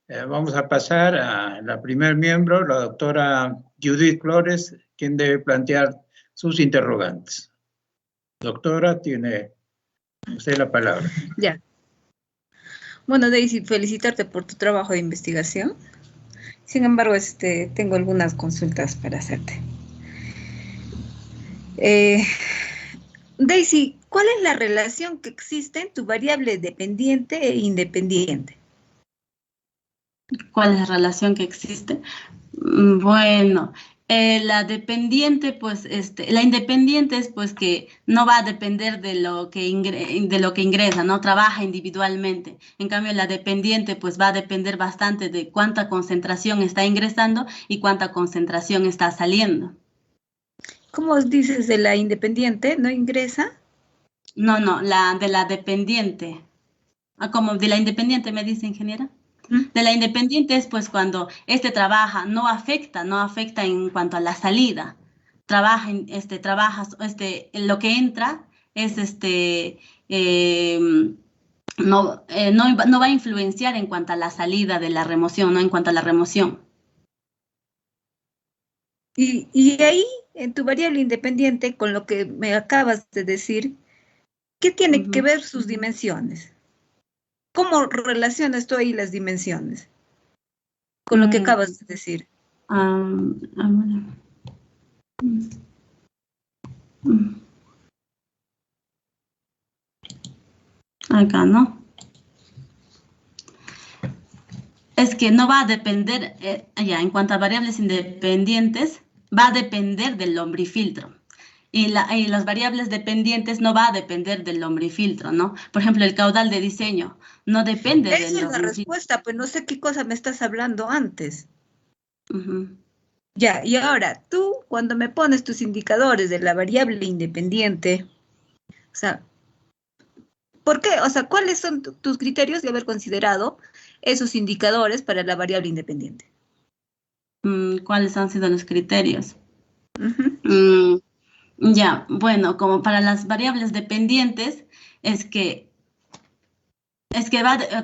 Vamos a pasar a la primer miembro, la doctora Judith Flores, quien debe plantear sus interrogantes. Doctora, tiene usted la palabra. Ya. Bueno, Daisy, felicitarte por tu trabajo de investigación. Sin embargo, tengo algunas consultas para hacerte. Daisy, ¿cuál es la relación que existe en tu variable dependiente e independiente? ¿Cuál es la relación que existe? Bueno, la dependiente, pues, la independiente es, pues, que no va a depender de lo que ingresa, ¿no? Trabaja individualmente. En cambio, la dependiente, pues, va a depender bastante de cuánta concentración está ingresando y cuánta concentración está saliendo. ¿Cómo dices de la independiente? ¿No ingresa? No, de la dependiente. ¿Cómo de la independiente me dice, ingeniera? De la independiente es pues cuando trabaja, no afecta en cuanto a la salida. Lo que entra es no va a influenciar en cuanto a la salida de la remoción, no en cuanto a la remoción. Y ahí, en tu variable independiente, con lo que me acabas de decir, ¿Qué tiene que ver sus dimensiones? ¿Cómo relacionas tú ahí las dimensiones con lo que acabas de decir? Acá, ¿no? Es que no va a depender, en cuanto a variables independientes, va a depender del lombrifiltro. Y las variables dependientes no va a depender del lombrifiltro, ¿no? Por ejemplo, el caudal de diseño no depende del lombrifiltro. Esa es la respuesta, pues no sé qué cosa me estás hablando antes. Ya, y ahora, tú cuando me pones tus indicadores de la variable independiente, o sea, ¿por qué? O sea, ¿cuáles son tus criterios de haber considerado esos indicadores para la variable independiente? ¿Cuáles han sido los criterios? Ya, bueno, como para las variables dependientes, es que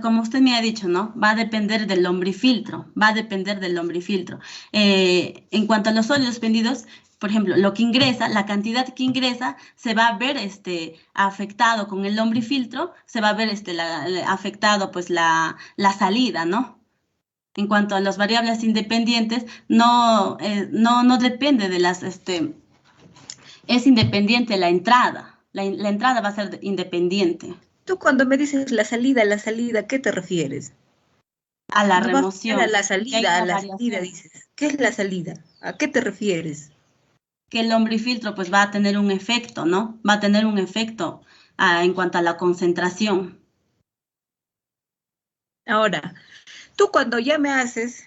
como usted me ha dicho, ¿no? Va a depender del lombrifiltro, en cuanto a los sólidos vendidos, por ejemplo, lo que ingresa, la cantidad que ingresa, se va a ver afectado con el lombrifiltro, se va a ver afectado pues la salida, ¿no? En cuanto a las variables independientes, no depende de las, es independiente la entrada. La entrada va a ser independiente. Tú cuando me dices la salida, ¿a qué te refieres? A la remoción. A la salida dices. ¿Qué es la salida? ¿A qué te refieres? Que el lombrifiltro pues va a tener un efecto, ¿no? Va a tener un efecto en cuanto a la concentración. Ahora, tú cuando ya me haces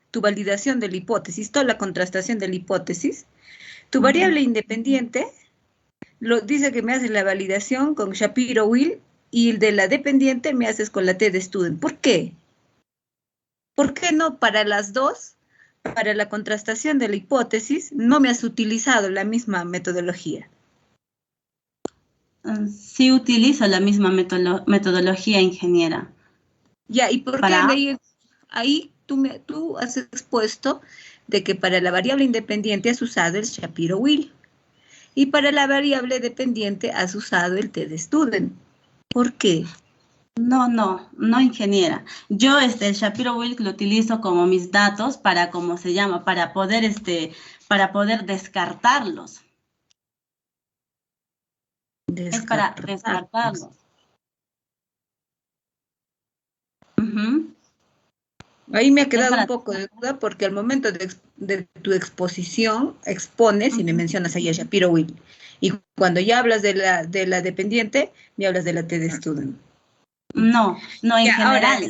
tu validación de la hipótesis, toda la contrastación de la hipótesis, tu variable independiente dice que me haces la validación con Shapiro-Wilk y el de la dependiente me haces con la T de Student. ¿Por qué? ¿Por qué no para las dos, para la contrastación de la hipótesis, no me has utilizado la misma metodología? Sí utilizo la misma metodología, ingeniera. Ya, ¿y por qué ahí tú has expuesto de que para la variable independiente has usado el Shapiro-Wilk y para la variable dependiente has usado el T de Student? ¿Por qué? No, ingeniera. Yo el Shapiro-Wilk lo utilizo como mis datos para, ¿cómo se llama? Para poder descartarlos. Es para descartarlos. Ahí me ha quedado un poco de duda porque al momento de tu exposición expones y me mencionas ahí a Shapiro-Wilk. Y cuando ya hablas de la dependiente, me hablas de la T de Student. No, en general.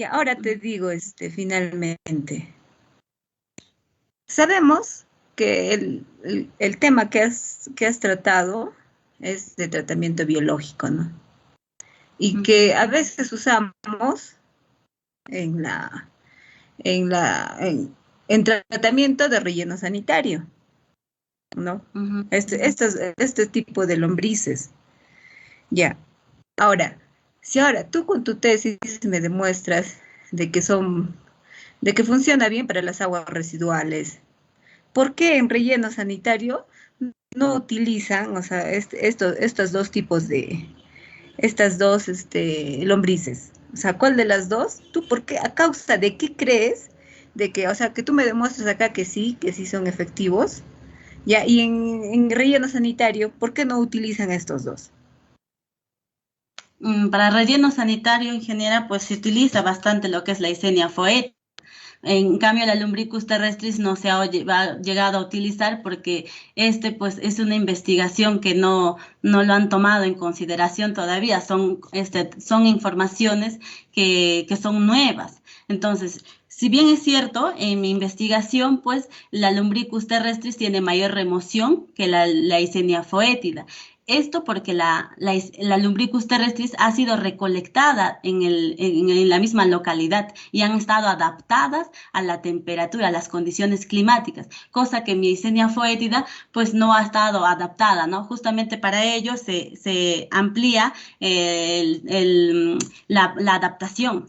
Ahora te digo, finalmente. Sabemos que el tema que has tratado es de tratamiento biológico, ¿no? Y que a veces usamos en tratamiento de relleno sanitario, ¿no? Este tipo de lombrices. Ya. Ahora, si tú con tu tesis me demuestras de que funciona bien para las aguas residuales, ¿por qué en relleno sanitario no utilizan, o sea, estos dos tipos estas dos lombrices? O sea, ¿cuál de las dos? ¿Tú por qué? ¿A causa de qué crees? De que, o sea, que tú me demuestres acá que sí son efectivos. Ya, y en relleno sanitario, ¿por qué no utilizan estos dos? Para relleno sanitario, ingeniera, pues se utiliza bastante lo que es la Eisenia foetica. En cambio, la Lumbricus terrestris no se ha llegado a utilizar porque pues es una investigación que no lo han tomado en consideración todavía. Son informaciones que son nuevas. Entonces, si bien es cierto, en mi investigación, pues la Lumbricus terrestris tiene mayor remoción que la Eisenia foetida. Esto porque la Lumbricus terrestris ha sido recolectada en la misma localidad y han estado adaptadas a la temperatura, a las condiciones climáticas, cosa que mi Eisenia foetida pues no ha estado adaptada, ¿no? Justamente para ello se amplía la adaptación,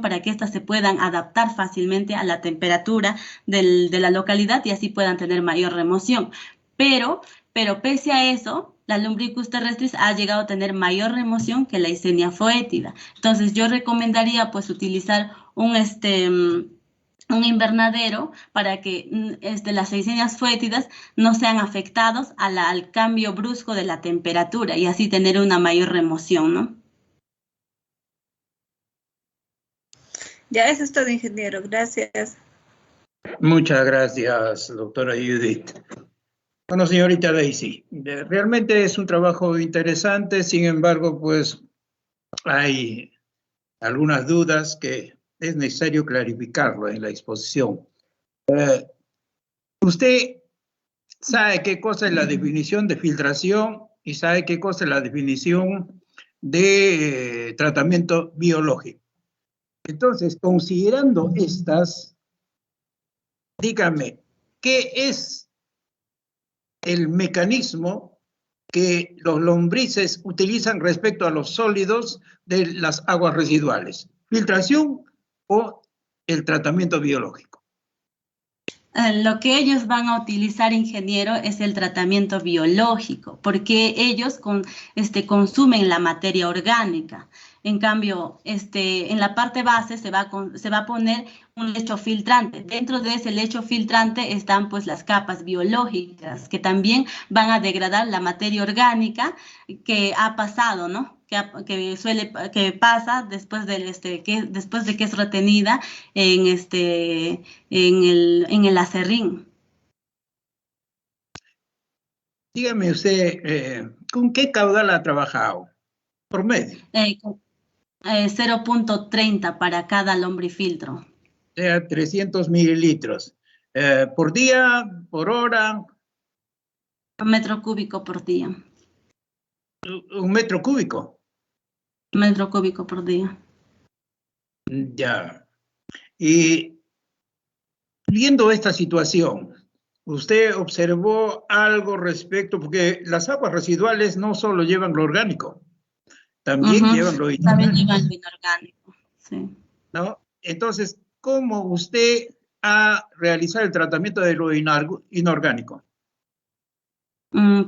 para que éstas se puedan adaptar fácilmente a la temperatura de la localidad y así puedan tener mayor remoción. Pero pero pese a eso, la Lumbricus terrestris ha llegado a tener mayor remoción que la Eisenia foetida. Entonces, yo recomendaría pues utilizar un invernadero para que las Eisenias foétidas no sean afectados al cambio brusco de la temperatura y así tener una mayor remoción, ¿no? Ya eso es todo, ingeniero. Gracias. Muchas gracias, doctora Judith. Bueno, señorita Daisy, realmente es un trabajo interesante, sin embargo, pues hay algunas dudas que es necesario clarificarlo en la exposición. Usted sabe qué cosa es la definición de filtración y sabe qué cosa es la definición de tratamiento biológico. Entonces, considerando estas, dígame, ¿qué es el mecanismo que los lombrices utilizan respecto a los sólidos de las aguas residuales? ¿Filtración o el tratamiento biológico? Lo que ellos van a utilizar, ingeniero, es el tratamiento biológico, porque ellos consumen la materia orgánica. En cambio, en la parte base se va a poner un lecho filtrante. Dentro de ese lecho filtrante están pues las capas biológicas, que también van a degradar la materia orgánica que ha pasado, ¿no? Que pasa después después de que es retenida en el acerrín. Dígame usted, ¿con qué caudal ha trabajado? Promedio. 0.30 para cada lombrifiltro. O sea, 300 mililitros. ¿Por día, por hora? Un metro cúbico por día. ¿Un metro cúbico? Metro cúbico por día. Ya. Y viendo esta situación, ¿usted observó algo respecto? Porque las aguas residuales no solo llevan lo orgánico, también llevan lo inorgánico. También llevan lo inorgánico, sí. ¿No? Entonces, ¿cómo usted ha realizado el tratamiento de lo inorgánico?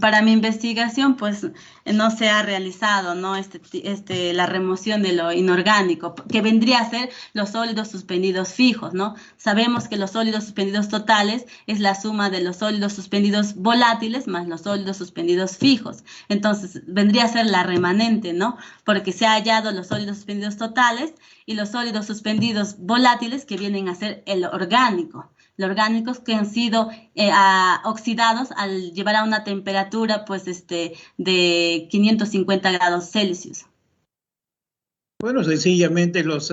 Para mi investigación, pues no se ha realizado, ¿no? La remoción de lo inorgánico, que vendría a ser los sólidos suspendidos fijos, ¿no? Sabemos que los sólidos suspendidos totales es la suma de los sólidos suspendidos volátiles más los sólidos suspendidos fijos. Entonces, vendría a ser la remanente, ¿no? Porque se ha hallado los sólidos suspendidos totales y los sólidos suspendidos volátiles que vienen a ser el orgánico. Los orgánicos que han sido oxidados al llevar a una temperatura pues, de 550 grados Celsius. Bueno, sencillamente los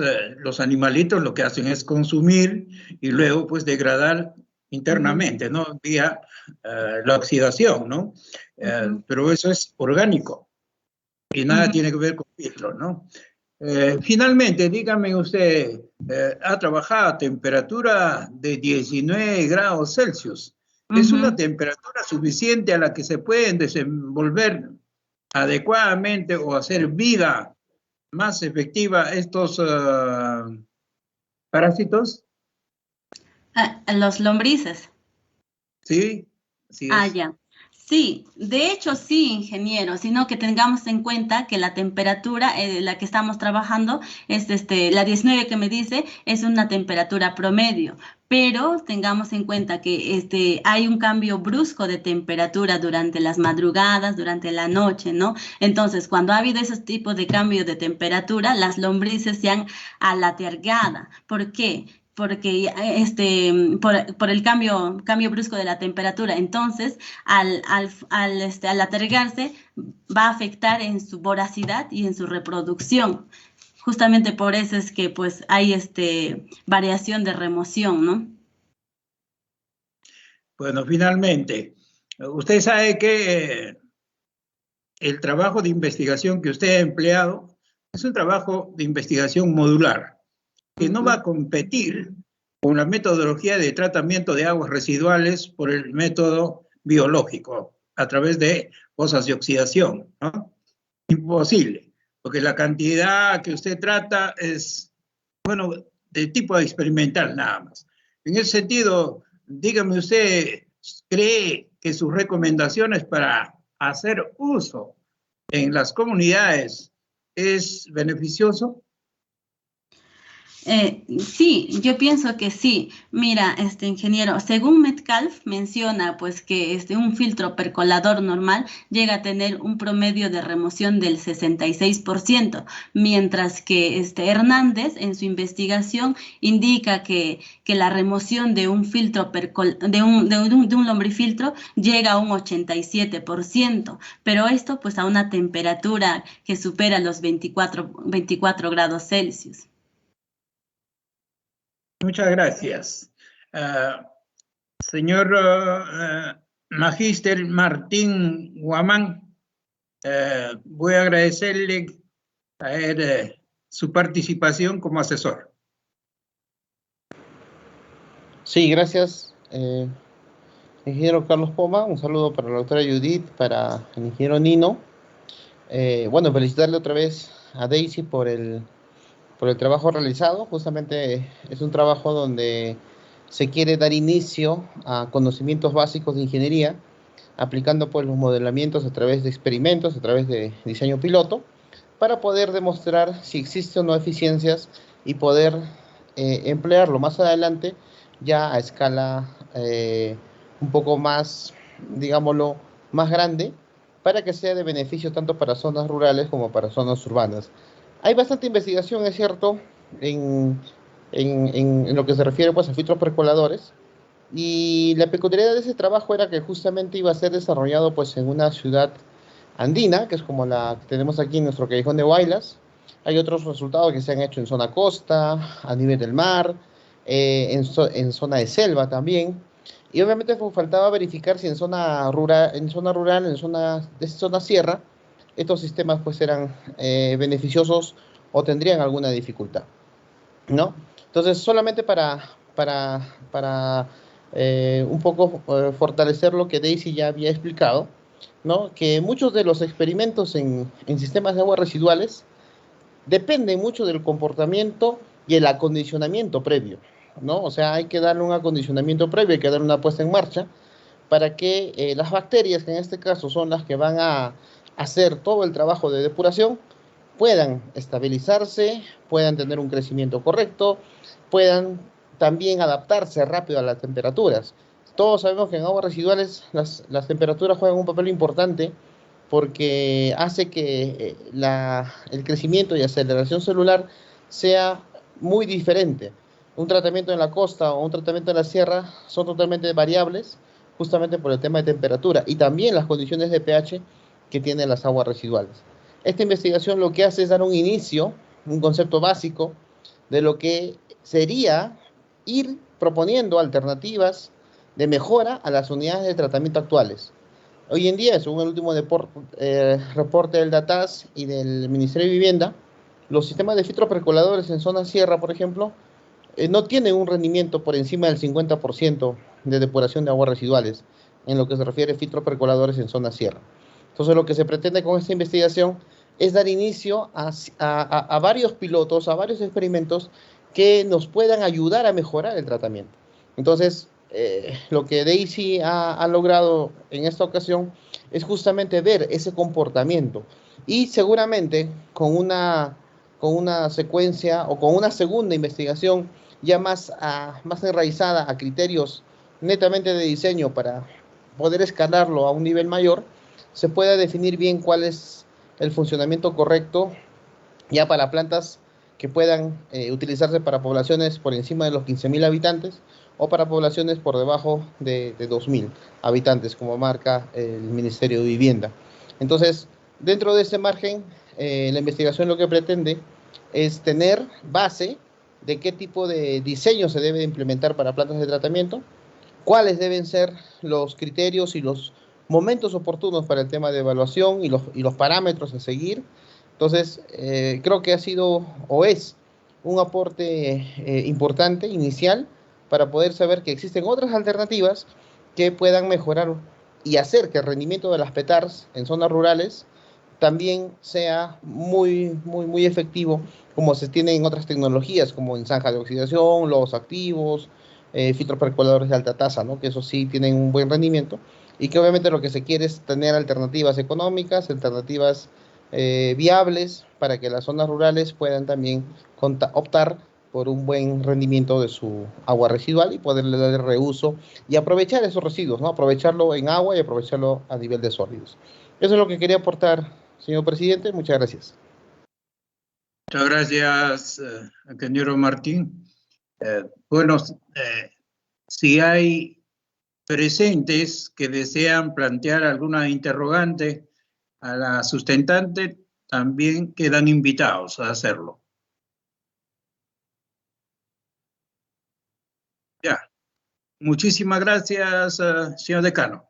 animalitos lo que hacen es consumir y luego pues degradar internamente, ¿no? Vía la oxidación, ¿no? Pero eso es orgánico y nada tiene que ver con filtro, ¿no? Finalmente, dígame usted, ha trabajado a temperatura de 19 grados Celsius. ¿Es una temperatura suficiente a la que se pueden desenvolver adecuadamente o hacer vida más efectiva estos parásitos? Los lombrices. Sí, sí. Ya. Sí, de hecho sí, ingeniero, sino que tengamos en cuenta que la temperatura la que estamos trabajando es la 19 que me dice es una temperatura promedio, pero tengamos en cuenta que hay un cambio brusco de temperatura durante las madrugadas, durante la noche, ¿no? Entonces, cuando ha habido esos tipos de cambio de temperatura, las lombrices se han alatergado. ¿Por qué? Porque por el cambio brusco de la temperatura, entonces al alatergarse va a afectar en su voracidad y en su reproducción. Justamente por eso es que pues hay variación de remoción, ¿no? Bueno, finalmente, usted sabe que el trabajo de investigación que usted ha empleado es un trabajo de investigación modular, que no va a competir con la metodología de tratamiento de aguas residuales por el método biológico, a través de fosas de oxidación, ¿no? Imposible, porque la cantidad que usted trata es, bueno, de tipo experimental nada más. En ese sentido, dígame usted, ¿cree que sus recomendaciones para hacer uso en las comunidades es beneficioso? Sí, yo pienso que sí. Mira, ingeniero, según Metcalf menciona pues que un filtro percolador normal llega a tener un promedio de remoción del 66%, mientras que Hernández en su investigación indica que la remoción de un filtro de un lombrifiltro llega a un 87%, pero esto pues a una temperatura que supera los 24 grados Celsius. Muchas gracias. Señor Magíster Martín Guamán, voy a agradecerle a él, su participación como asesor. Sí, gracias, ingeniero Carlos Poma. Un saludo para la doctora Judith, para el ingeniero Nino. Bueno, felicitarle otra vez a Daisy por el trabajo realizado. Justamente es un trabajo donde se quiere dar inicio a conocimientos básicos de ingeniería, aplicando pues los modelamientos a través de experimentos, a través de diseño piloto, para poder demostrar si existen o no eficiencias y poder emplearlo más adelante ya a escala un poco más, digámoslo, más grande, para que sea de beneficio tanto para zonas rurales como para zonas urbanas. Hay bastante investigación, es cierto, en lo que se refiere pues, a filtros percoladores, y la peculiaridad de ese trabajo era que justamente iba a ser desarrollado pues, en una ciudad andina, que es como la que tenemos aquí en nuestro Callejón de Huaylas. Hay otros resultados que se han hecho en zona costa, a nivel del mar, en zona de selva también. Y obviamente faltaba verificar si en zona rural, en zona sierra, estos sistemas pues eran beneficiosos o tendrían alguna dificultad, ¿no? Entonces, solamente para un poco fortalecer lo que Daisy ya había explicado, ¿no? Que muchos de los experimentos en sistemas de aguas residuales dependen mucho del comportamiento y el acondicionamiento previo, ¿no? O sea, hay que darle un acondicionamiento previo, hay que darle una puesta en marcha para que las bacterias, que en este caso son las que van a hacer todo el trabajo de depuración, puedan estabilizarse, puedan tener un crecimiento correcto, puedan también adaptarse rápido a las temperaturas. Todos sabemos que en aguas residuales las temperaturas juegan un papel importante porque hace que el crecimiento y aceleración celular sea muy diferente. Un tratamiento en la costa o un tratamiento en la sierra son totalmente variables, justamente por el tema de temperatura y también las condiciones de pH que tienen las aguas residuales. Esta investigación lo que hace es dar un inicio, un concepto básico de lo que sería ir proponiendo alternativas de mejora a las unidades de tratamiento actuales. Hoy en día, según el último reporte del DATAS y del Ministerio de Vivienda, los sistemas de filtros percoladores en zona sierra, por ejemplo, no tienen un rendimiento por encima del 50% de depuración de aguas residuales en lo que se refiere a filtros percoladores en zona sierra. Entonces, lo que se pretende con esta investigación es dar inicio a varios pilotos, a varios experimentos que nos puedan ayudar a mejorar el tratamiento. Entonces, lo que Daisy ha logrado en esta ocasión es justamente ver ese comportamiento y seguramente con una secuencia o con una segunda investigación ya más enraizada a criterios netamente de diseño para poder escalarlo a un nivel mayor, se pueda definir bien cuál es el funcionamiento correcto ya para plantas que puedan utilizarse para poblaciones por encima de los 15.000 habitantes o para poblaciones por debajo de 2.000 habitantes, como marca el Ministerio de Vivienda. Entonces, dentro de ese margen, la investigación lo que pretende es tener base de qué tipo de diseño se debe implementar para plantas de tratamiento, cuáles deben ser los criterios y los momentos oportunos para el tema de evaluación y los parámetros a seguir. Entonces, creo que ha sido o es un aporte importante, inicial, para poder saber que existen otras alternativas que puedan mejorar y hacer que el rendimiento de las PETARs en zonas rurales también sea muy efectivo, como se tiene en otras tecnologías, como en zanja de oxidación, lodos activos, filtros percoladores de alta tasa, ¿no? Que eso sí tienen un buen rendimiento, y que obviamente lo que se quiere es tener alternativas económicas, alternativas viables para que las zonas rurales puedan también optar por un buen rendimiento de su agua residual y poderle dar reuso y aprovechar esos residuos, ¿no? Aprovecharlo en agua y aprovecharlo a nivel de sólidos. Eso es lo que quería aportar, señor presidente. Muchas gracias. Muchas gracias, ingeniero Martín. Bueno, si hay presentes que desean plantear alguna interrogante a la sustentante, también quedan invitados a hacerlo. Ya, muchísimas gracias, señor decano.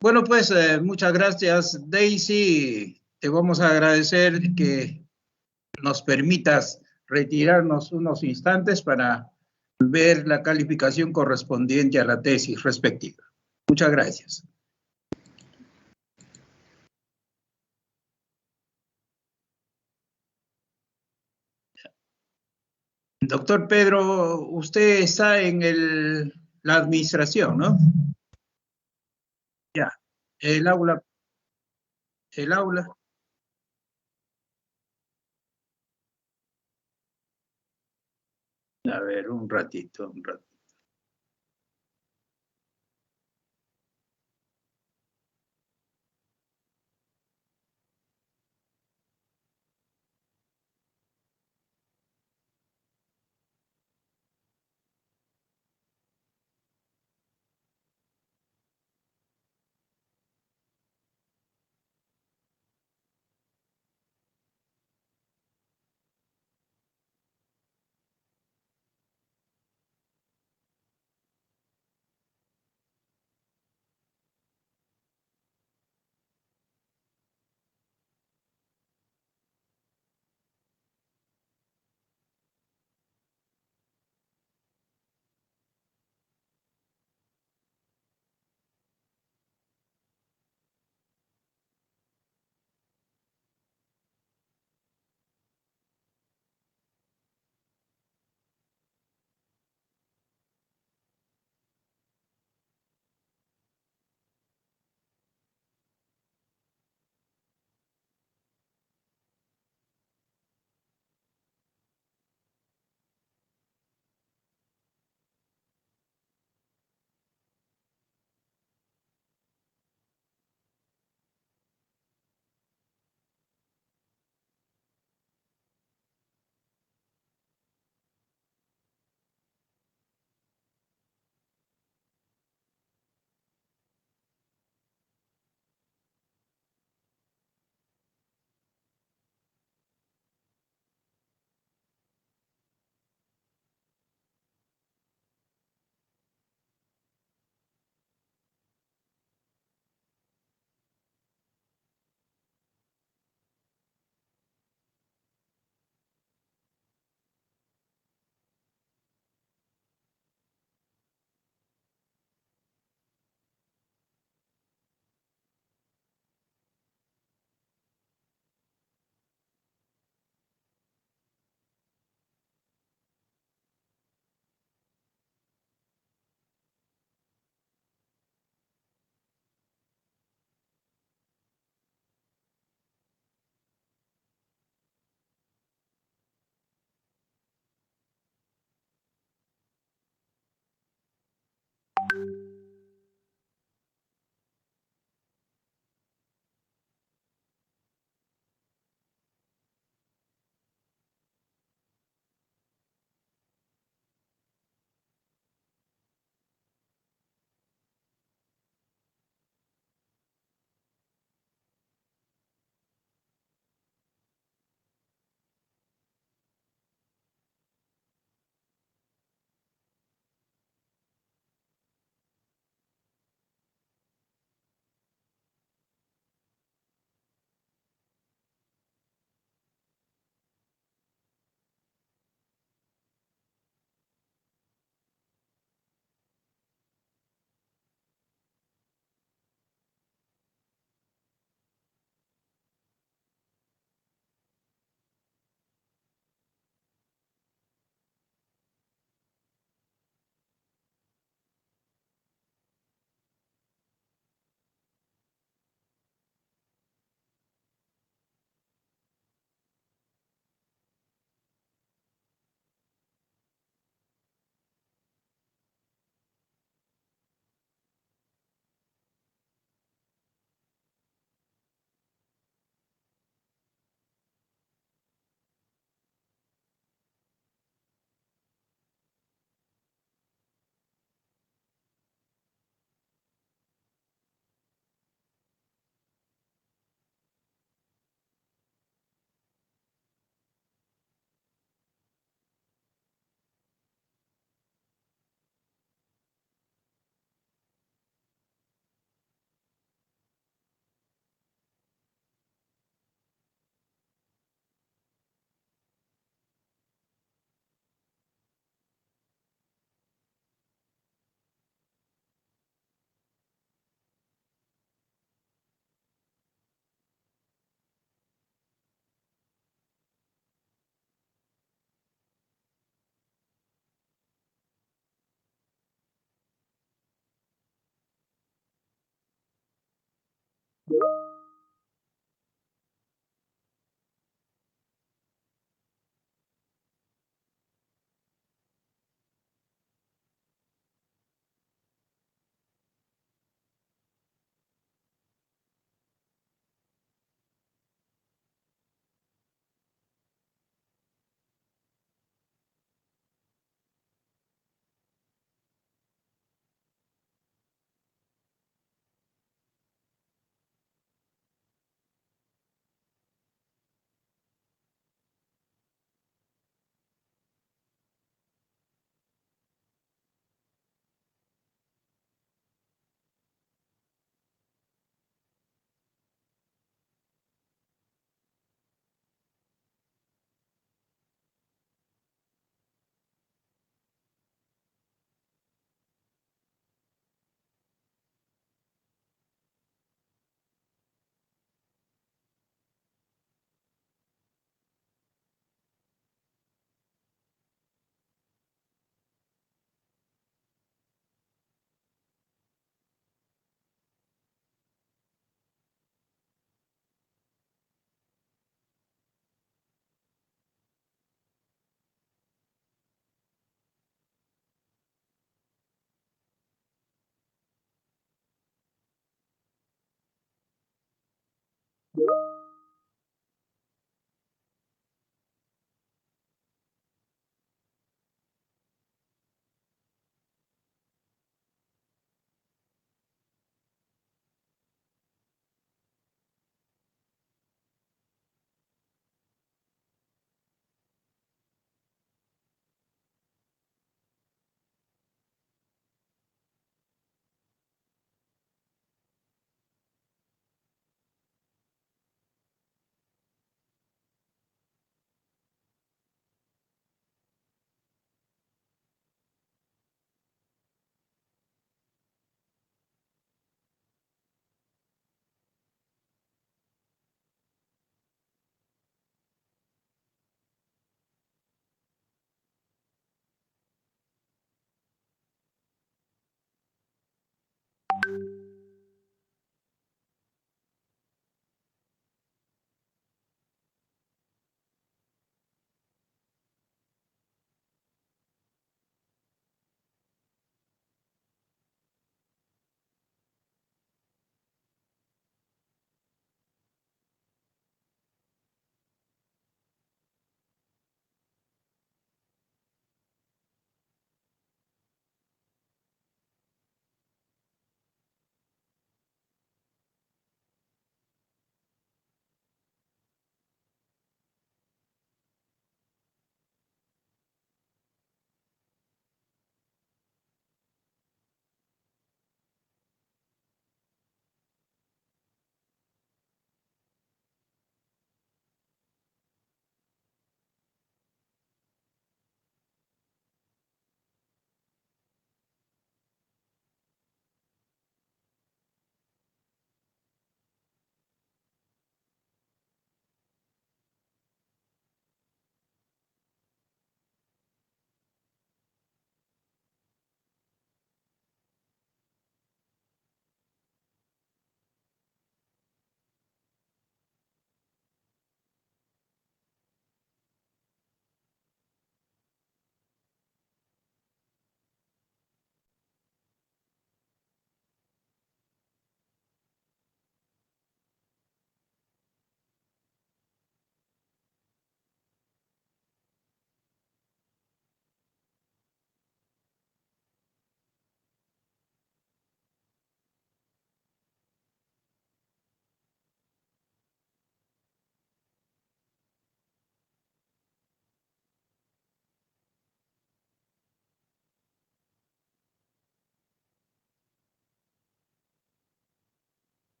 Bueno, pues muchas gracias, Daisy. Te vamos a agradecer que nos permitas retirarnos unos instantes para ver la calificación correspondiente a la tesis respectiva. Muchas gracias. Doctor Pedro, usted está en la administración, ¿no? Ya. El aula. El aula. A ver, un ratito, un ratito.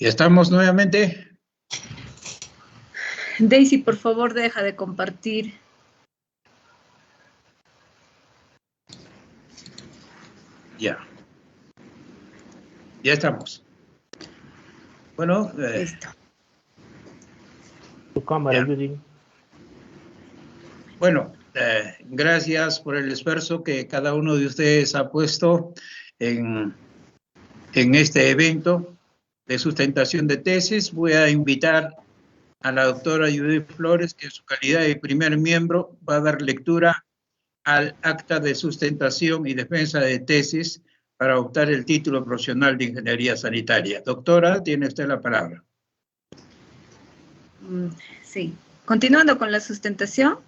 ¿Y estamos nuevamente? Daisy, por favor, deja de compartir. Ya. Ya estamos. Bueno. Listo. Tu cámara, Ya. Judy. Bueno, gracias por el esfuerzo que cada uno de ustedes ha puesto en este evento de sustentación de tesis. Voy a invitar a la doctora Judith Flores, que en su calidad de primer miembro va a dar lectura al acta de sustentación y defensa de tesis para optar el título profesional de Ingeniería Sanitaria. Doctora, tiene usted la palabra. Sí. Continuando con la sustentación,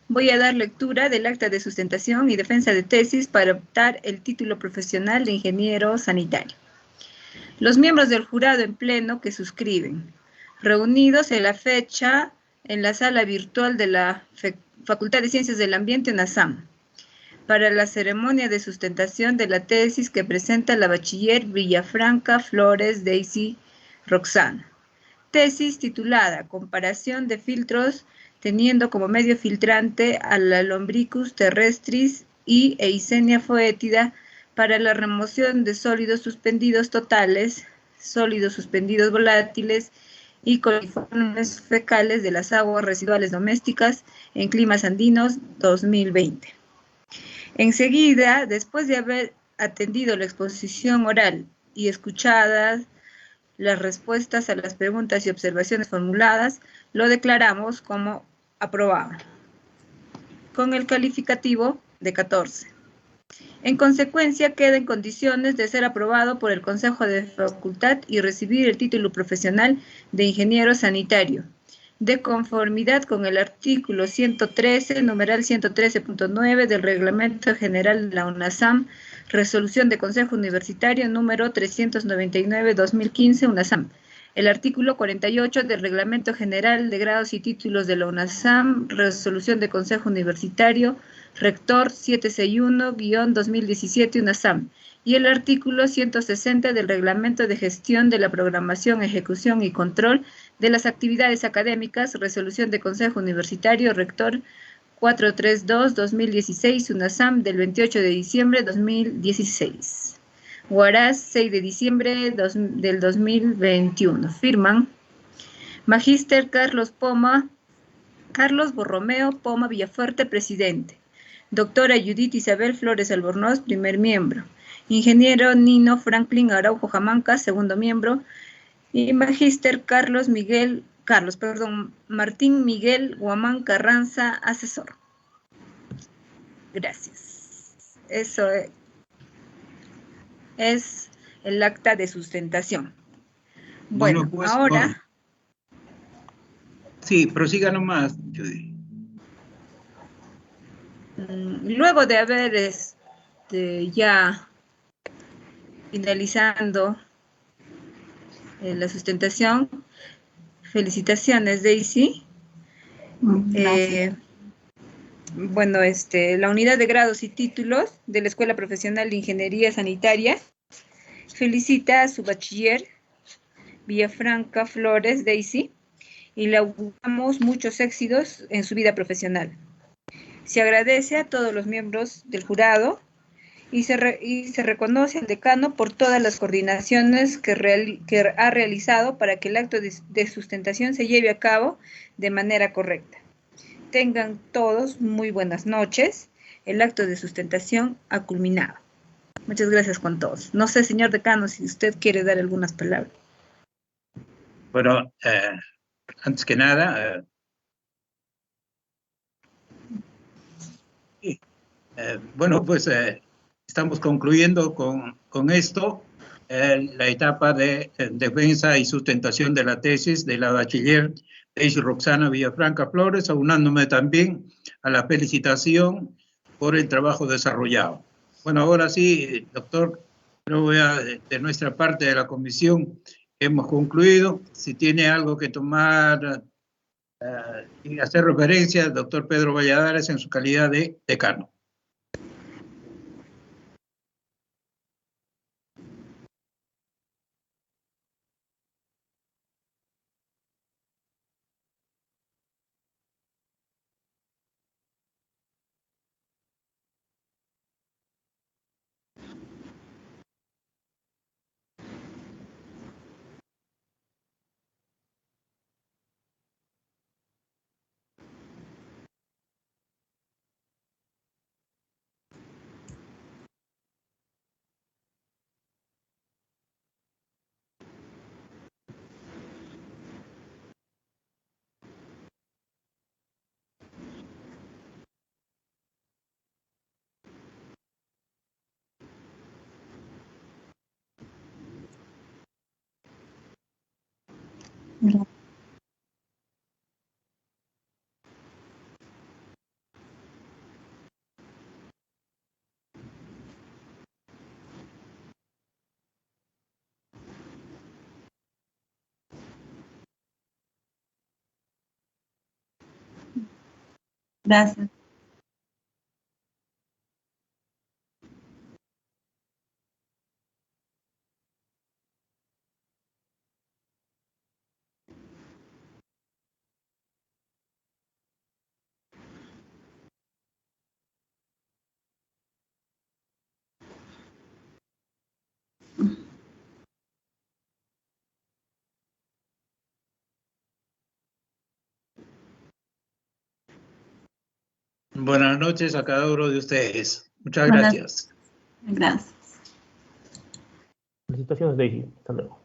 voy a dar lectura del acta de sustentación y defensa de tesis para optar el título profesional de Ingeniero Sanitario. Los miembros del jurado en pleno que suscriben, reunidos en la fecha en la sala virtual de la Facultad de Ciencias del Ambiente UNASAM, para la ceremonia de sustentación de la tesis que presenta la bachiller Villafranca Flores Daisy Roxana. Tesis titulada Comparación de filtros teniendo como medio filtrante a la Lombricus terrestris y Eisenia foetida para la remoción de sólidos suspendidos totales, sólidos suspendidos volátiles y coliformes fecales de las aguas residuales domésticas en climas andinos 2020. Enseguida, después de haber atendido la exposición oral y escuchadas las respuestas a las preguntas y observaciones formuladas, lo declaramos como aprobado, con el calificativo de 14. En consecuencia, queda en condiciones de ser aprobado por el Consejo de Facultad y recibir el título profesional de Ingeniero Sanitario, de conformidad con el artículo 113, numeral 113.9 del Reglamento General de la UNASAM, Resolución de Consejo Universitario número 399-2015 UNASAM, el artículo 48 del Reglamento General de Grados y Títulos de la UNASAM, Resolución de Consejo Universitario, Rector 761-2017 UNASAM, y el artículo 160 del Reglamento de Gestión de la Programación, Ejecución y Control de las Actividades Académicas, Resolución de Consejo Universitario, Rector 432-2016 UNASAM del 28 de diciembre de 2016. Huaraz, 6 de diciembre del 2021. Firman Magíster Carlos Borromeo Poma Villafuerte, presidente. Doctora Judith Isabel Flores Albornoz, primer miembro. Ingeniero Nino Franklin Araujo Jamanca, segundo miembro. Y Magíster Martín Miguel Guamán Carranza, asesor. Gracias. Eso es el acta de sustentación. Bueno, pues, ahora... Sí, prosiga nomás, Judy. Luego de haber ya finalizando la sustentación, felicitaciones, Daisy. Bueno, la unidad de grados y títulos de la Escuela Profesional de Ingeniería Sanitaria felicita a su bachiller Villafranca Flores Daisy y le auguramos muchos éxitos en su vida profesional. Se agradece a todos los miembros del jurado y se reconoce al decano por todas las coordinaciones que ha realizado para que el acto de sustentación se lleve a cabo de manera correcta. Tengan todos muy buenas noches. El acto de sustentación ha culminado. Muchas gracias con todos. No sé, señor decano, si usted quiere dar algunas palabras. Bueno, antes que nada, bueno, pues estamos concluyendo con esto la etapa de defensa y sustentación de la tesis de la bachiller Daisy Roxana Villafranca Flores, aunándome también a la felicitación por el trabajo desarrollado. Bueno, ahora sí, doctor, creo que de nuestra parte de la comisión hemos concluido. Si tiene algo que tomar y hacer referencia, doctor Pedro Valladares en su calidad de decano. Gracias. Buenas noches a cada uno de ustedes. Muchas Buenas- gracias. Gracias. Felicitaciones, Daisy. Hasta luego.